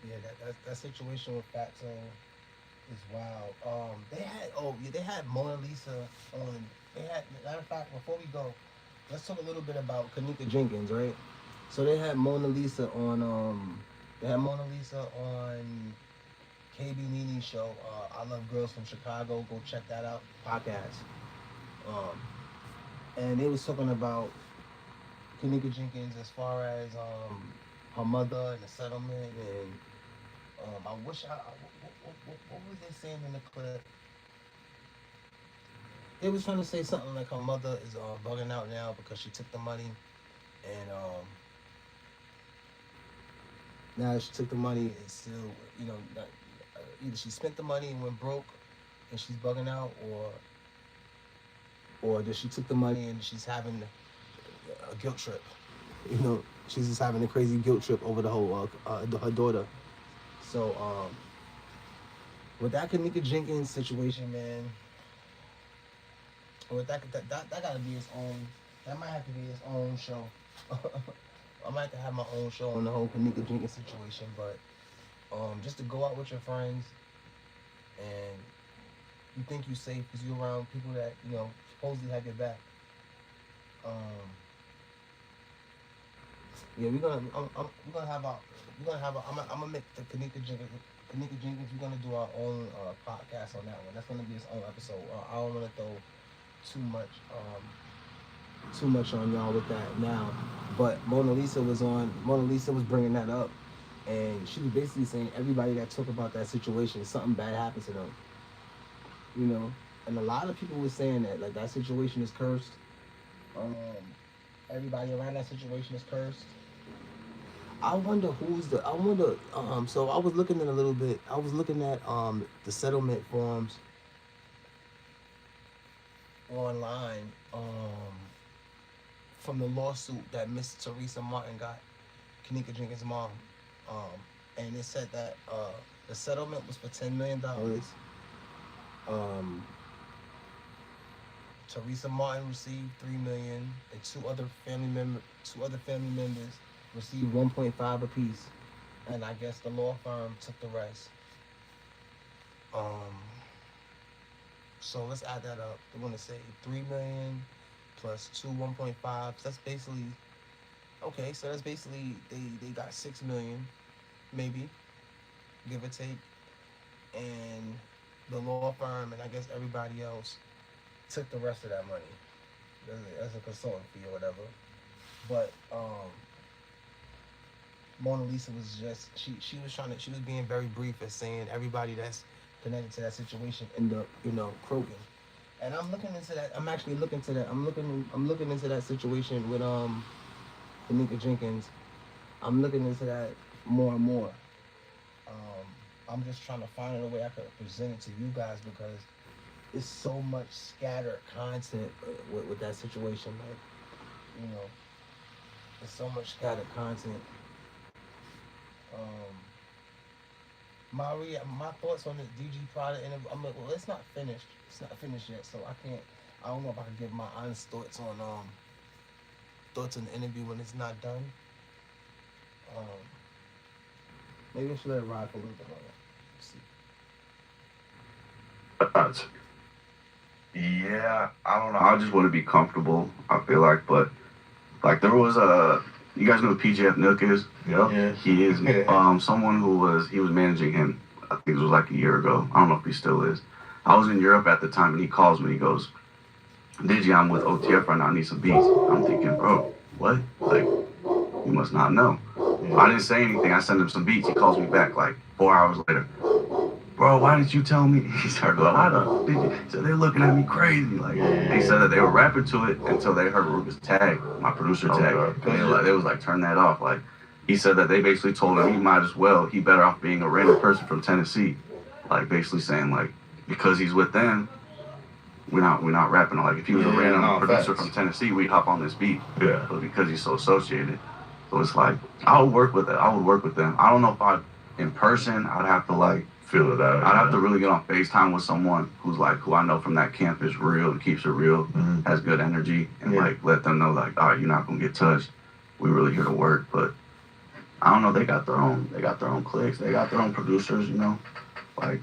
yeah, that situation with Fatso is wild. They had Mona Lisa on. They had, matter of fact, before we go, let's talk a little bit about Kanika Jenkins, right? So they had Mona Lisa on KB Nene's show, I Love Girls from Chicago. Go check that out, podcast. And they was talking about Kanika Jenkins as far as her mother and the settlement, and I wish what was they saying in the clip? They was trying to say something like her mother is bugging out now because she took the money, and now that she took the money, it's still, not, either she spent the money and went broke, and she's bugging out, or that she took the money and she's having a guilt trip. She's just having a crazy guilt trip over the whole her daughter. So with that Kanika Jenkins situation, man. With that gotta be its own. That might have to be its own show. I might have to have my own show on the whole Kanika Jenkins situation, but just to go out with your friends and you think you're safe because you're around people that supposedly have your back. Yeah, I'm gonna make the Kanika Jenkins. We're gonna do our own podcast on that one. That's gonna be its own episode. I don't want to throw too much on y'all with that now, but Mona Lisa was bringing that up, and she was basically saying everybody that talk about that situation, something bad happened to them, and a lot of people were saying that like that situation is cursed. Everybody around that situation is cursed. I wonder so I was looking at a little bit. I was looking at the settlement forms online from the lawsuit that Miss Teresa Martin got Kanika Jenkins' mom, and it said that the settlement was for $10 million. Teresa Martin received $3 million, and two other family members received 1.5 apiece, and I guess the law firm took the rest. So let's add that up. They're gonna say $3 million plus 1.5. So that's basically okay. So that's basically they got $6 million, maybe, give or take, and the law firm and I guess everybody else took the rest of that money as a consultant fee or whatever. But Mona Lisa was just she was being very brief as saying everybody that's connected to that situation end up croaking. And I'm looking into that. I'm actually looking into that. I'm looking into that situation with Kanika Jenkins. I'm looking into that more and more. I'm just trying to find a way I could present it to you guys because it's so much scattered content with that situation. Like, there's so much scattered content. My thoughts on this DG product, and I'm like, well, it's not finished. It's not finished yet, so I don't know if I can give my honest thoughts on the interview when it's not done. Maybe I should let it ride for a little bit longer. Yeah, I don't know. I just want to be comfortable, I feel like, but like there was you guys know who PJF Nook is? Yeah. He is someone who was managing him. I think it was like a year ago. I don't know if he still is. I was in Europe at the time, and he calls me. He goes, "Digi, I'm with OTF right now. I need some beats." I'm thinking, bro, what? Like, you must not know. I didn't say anything. I sent him some beats. He calls me back like 4 hours later. Bro, why didn't you tell me? He started going, why the did you? So they're looking at me crazy. Like, they said that they were rapping to it until they heard Ruga's tag, my producer tag. And they was like, turn that off. Like, he said that they basically told him he better off being a random person from Tennessee. Like, basically saying, like, because he's with them, we're not rapping. Like if he was a Yeah, random no, producer facts. from Tennessee, we'd hop on this beat. Yeah. But because he's so associated, so it's like I would work with it. I would work with them. I don't know if I in person. I'd have to like Feel it out. I'd have to really get on FaceTime with someone who's like who I know from that camp is real and keeps it real, has good energy, and Yeah. like let them know like, all right, you're not gonna get touched. We really here to work. But I don't know. They got their own clicks. They got their own producers. You know, like.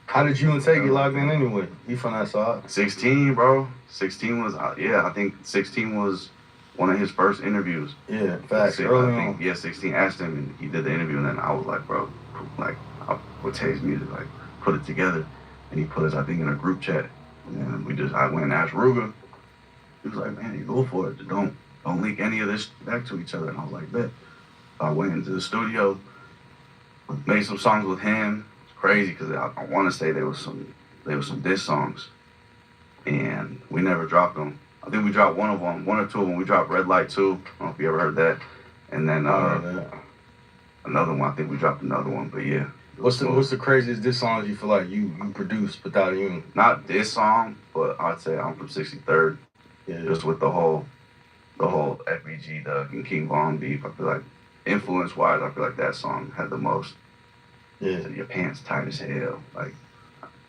How did you and Tay get locked in anyway? You from that side? 16, bro. 16 was, I think 16 was one of his first interviews. Yeah, facts. 16, Early I think, on. yeah, 16 asked him and he did the interview, and then I was like, bro, like, with Tay's music, like, put it together. And he put us, I think, in a group chat. And I went and asked Jherooga. He was like, man, you go for it. Don't link any of this back to each other. And I was like, bet. I went into the studio, made some songs with him. Crazy, because I want to say there was some diss songs, and we never dropped them. I think we dropped one or two of them. We dropped Red Light 2. I don't know if you ever heard that. And then another one. I think we dropped another one. But yeah. What's the craziest diss songs you feel like you produced without even? Not this song, but I'd say I'm from 63rd. Yeah. Just with the whole FBG Doug and King Von beef. I feel like influence wise, I feel like that song had the most. Yeah. Your pants tight as hell. Like,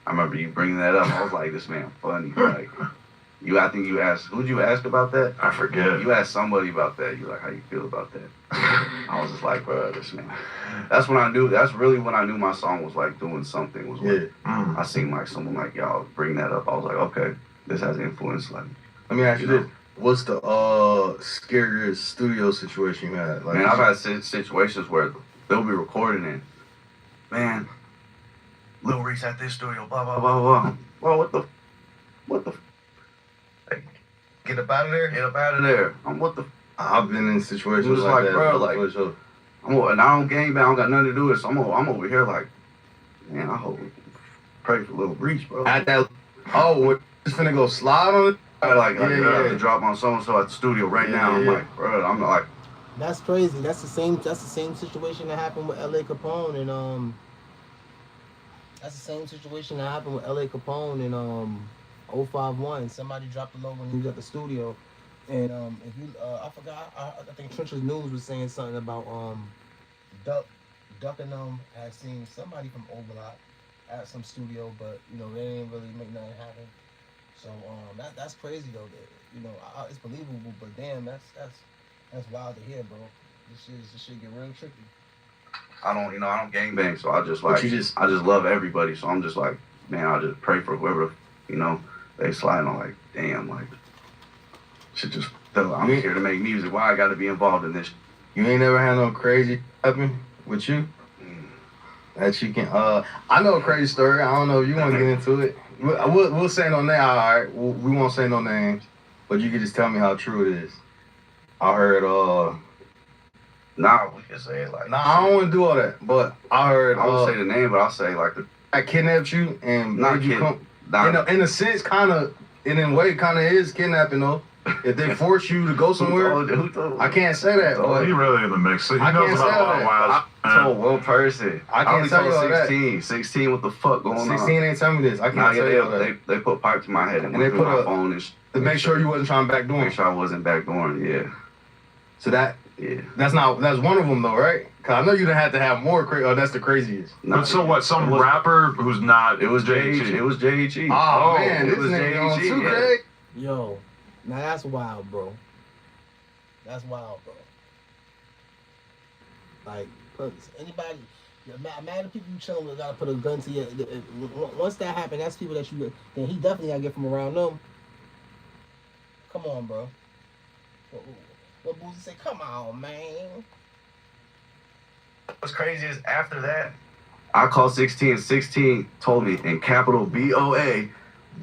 I remember you bringing that up. I was like, this man funny. Like, I think you asked, who'd you ask about that? I forget. You asked somebody about that. You were like, how you feel about that? I was just like, bro, this man. That's really when I knew my song was like doing something. Was when I seen like someone like y'all bring that up. I was like, okay, this has influence. Like, Let me ask you this. What's the scariest studio situation you had? Like, man, I've had situations where they'll be recording it. Man, Lil Reese at this studio, blah, blah, blah, blah. Well, what the, like, get up out of there. get up out of there. I've been in situations It was like like, that, bro, like- for sure. And I don't gangbang, I don't got nothing to do with it, so I'm over here like, man, I hope, pray for Lil Reese, bro. At that, we're just finna go slide on it. I have Yeah. to drop on so-and-so at the studio right now. I'm Yeah. like, bro, I'm like, That's crazy. That's the same situation that happened with LA Capone and that's the same situation that happened with LA Capone in 051. Somebody dropped the logo when he was at the studio. And if you I forgot, I think Trench's News was saying something about Duck and had seen somebody from Overlock at some studio, but they didn't really make nothing happen. So that's crazy though. That, it's believable, but damn, that's wild to hear, bro. This shit get real tricky. I don't gangbang, so I just like, you just- I just love everybody, so I'm just like, man, I just pray for whoever, they slide on, like, damn, like, shit just, I'm here to make music, why I gotta be involved in this? You ain't never had no crazy happen with you? That you can, I know a crazy story. I don't know if you want to get into it. We'll say no name, all right? We won't say no names, but you can just tell me how true it is. I heard, Nah, we can say it like, I don't want to do all that, but I heard, I won't say the name, but I'll say like I kidnapped you and Not made you kid- come. nah, In a sense, kind of, in a way, kind of is kidnapping though. If they force you to go somewhere, who told I can't say that. Oh, But he really in the mix. He I knows can't about say a lot that. of wild I told one person. I can't only tell told you all that. 16. 16, what the fuck going 16 on? ain't telling me this. I can't Nah, tell you all that. they put pipe to my head and And they went through put my a- phone and To make sure you wasn't trying to backdoor. make sure I wasn't backdooring. Yeah, So that's one of them though, right? Cause I know you done had to have more. That's the craziest. But so what? Some It was- rapper who's not. It was JHE. JHE. It was JHE. Oh, man, it this was nigga on JHE. 2K. Yo, now that's wild, bro. That's wild, bro. Like, look, anybody, imagine people you chilling with gotta put a gun to you. Once that happened, that's people that you. Then he definitely gotta get from around them. Come on, bro. What Boozy say? Come on, man. What's crazy is after that, I called 16. 16 told me in capital BOA,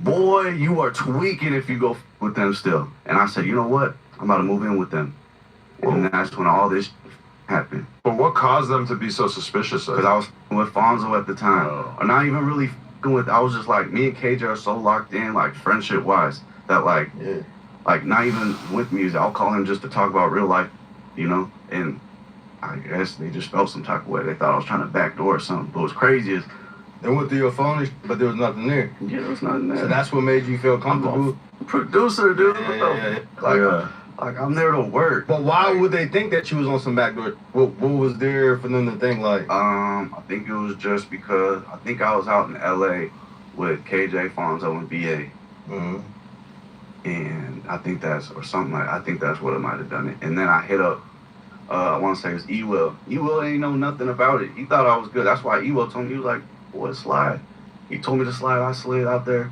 boy, you are tweaking if you go with them still. And I said, you know what? I'm about to move in with them. And that's when all this happened. But what caused them to be so suspicious of Because I was with Fonzo at the time. Oh. Or not even really with, I was just like, me and KJ are so locked in, like friendship wise, that like, Yeah. like not even with music, I'll call him just to talk about real life, and I guess they just felt some type of way. They thought I was trying to backdoor or something. But what's crazy is They went through your phone, but there was nothing there. Yeah, there was nothing there. So that's what made you feel comfortable. Producer, dude. Yeah. Like I'm there to work. But why would they think that you was on some backdoor? What was there for them to think like? I think it was just because I think I was out in LA with KJ Fonzo and BA. Mm-hmm. And I think that's what it might have done it. And then I hit up I want to say it was E-Will. E-Will ain't know nothing about it. He thought I was good. That's why E-Will told me, he was like, boy, slide. He told me to slide. I slid out there.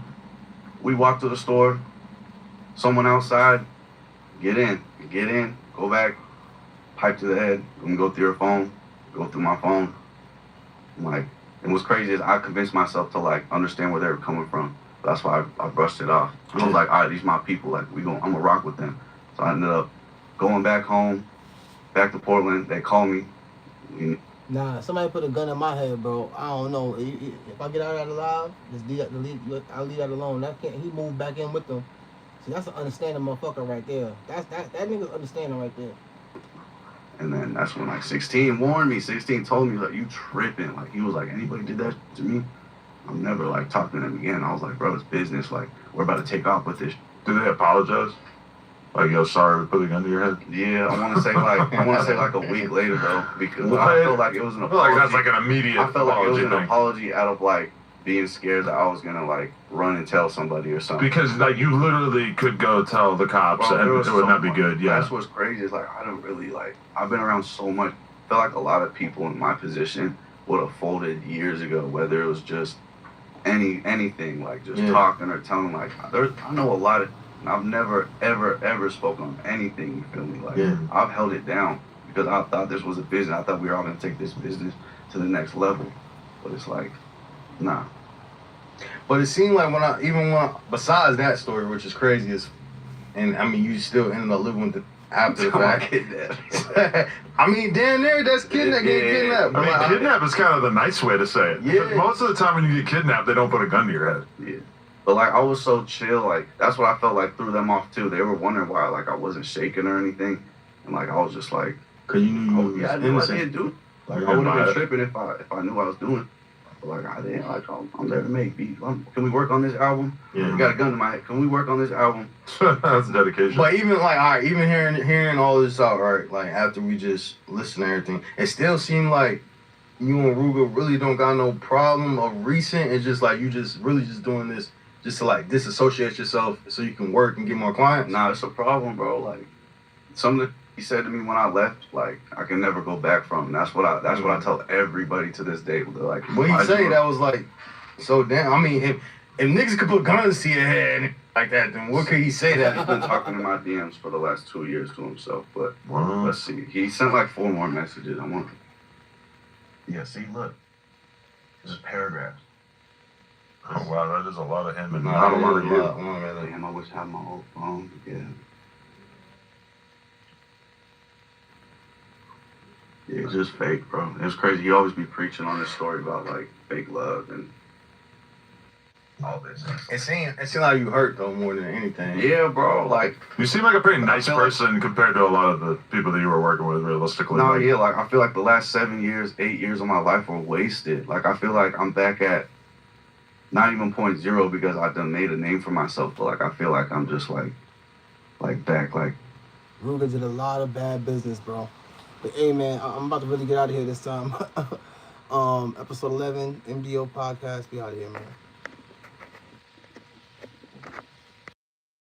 We walked to the store. Someone outside. Get in, go back, pipe to the head. I'm go through your phone, go through my phone. I'm like, and what's crazy is I convinced myself to like understand where they were coming from. That's why I brushed it off. I was like, all right, these my people. Like I'm gonna rock with them. So I ended up going back home, back to Portland. They call me. Nah, somebody put a gun in my head, bro. I don't know. If I get out of that alive, I'll leave that alone. He moved back in with them. See, that's an understanding motherfucker right there. That nigga understanding right there. And then that's when like 16 warned me. 16 told me like, you tripping. Like he was like, anybody did that to me, I'm never like talking to them again. I was like, bro, it's business. Like we're about to take off with this. Did they apologize? Like, yo, sorry we put a gun to your head? Yeah, I want to say like a week later though, because I felt like it was an apology. I feel like that's like an immediate I felt like it was an thing. apology out of like being scared that I was gonna like run and tell somebody or something. Because like you literally could go tell the cops and it would not be good. Yeah. That's what's crazy is like I don't really like. I've been around so much. I feel like a lot of people in my position would have folded years ago, whether it was just anything like just talking or telling. Like I know a lot of. I've never ever spoken on anything. You feel me? Like I've held it down because I thought this was a business. I thought we were all gonna take this business to the next level, but it's like. Nah. But it seemed like besides that story, which is crazy, and I mean, you still ended up living with it after the fact. I mean, damn near, that's getting kidnapped. I mean, kidnap is kind of the nice way to say it. Yeah. Most of the time when you get kidnapped, they don't put a gun to your head. Yeah. But like, I was so chill. Like, that's what I felt like threw them off too. They were wondering why, like, I wasn't shaking or anything, and like, I was just like, cause you knew you I was knew innocent. I didn't do. Like, I would have been tripping if I knew what I was doing. Like I didn't, like I'm there to make beats. Can we work on this album? Yeah. You got a gun to my head. Can we work on this album? That's dedication. But even like, all right, even hearing all this out, right? Like after we just listened to everything, it still seemed like you and Jherooga really don't got no problem of recent. It's just like you just really just doing this just to like disassociate yourself so you can work and get more clients. Nah, it's a problem, bro. Like something he said to me when I left, like I can never go back from. And that's what I tell everybody to this day. They're like, what he say that was like so damn. I mean, if niggas could put guns to your head like that, then what could he say that? He's been talking in my DMs for the last 2 years to himself, but let's see. He sent like 4 more messages. I want. Yeah, see, look, this is paragraphs. Oh wow, that is a lot of him and Not a lot of you. Really. Damn, I wish I had my old phone. Yeah. Yeah, it's just fake, bro. It's crazy. He always be preaching on this story about like fake love and all this. It seemed like you hurt though more than anything. Yeah, bro. Like you seem like a pretty nice person compared to a lot of the people that you were working with, realistically. No, yeah, like I feel like the last 7 years, 8 years of my life were wasted. Like I feel like I'm back at not even 0.0 because I done made a name for myself, but like I feel like I'm just like back like. Jherooga did a lot of bad business, bro. But hey, man, I'm about to really get out of here this time. Episode 11, MDO podcast. Be out of here, man.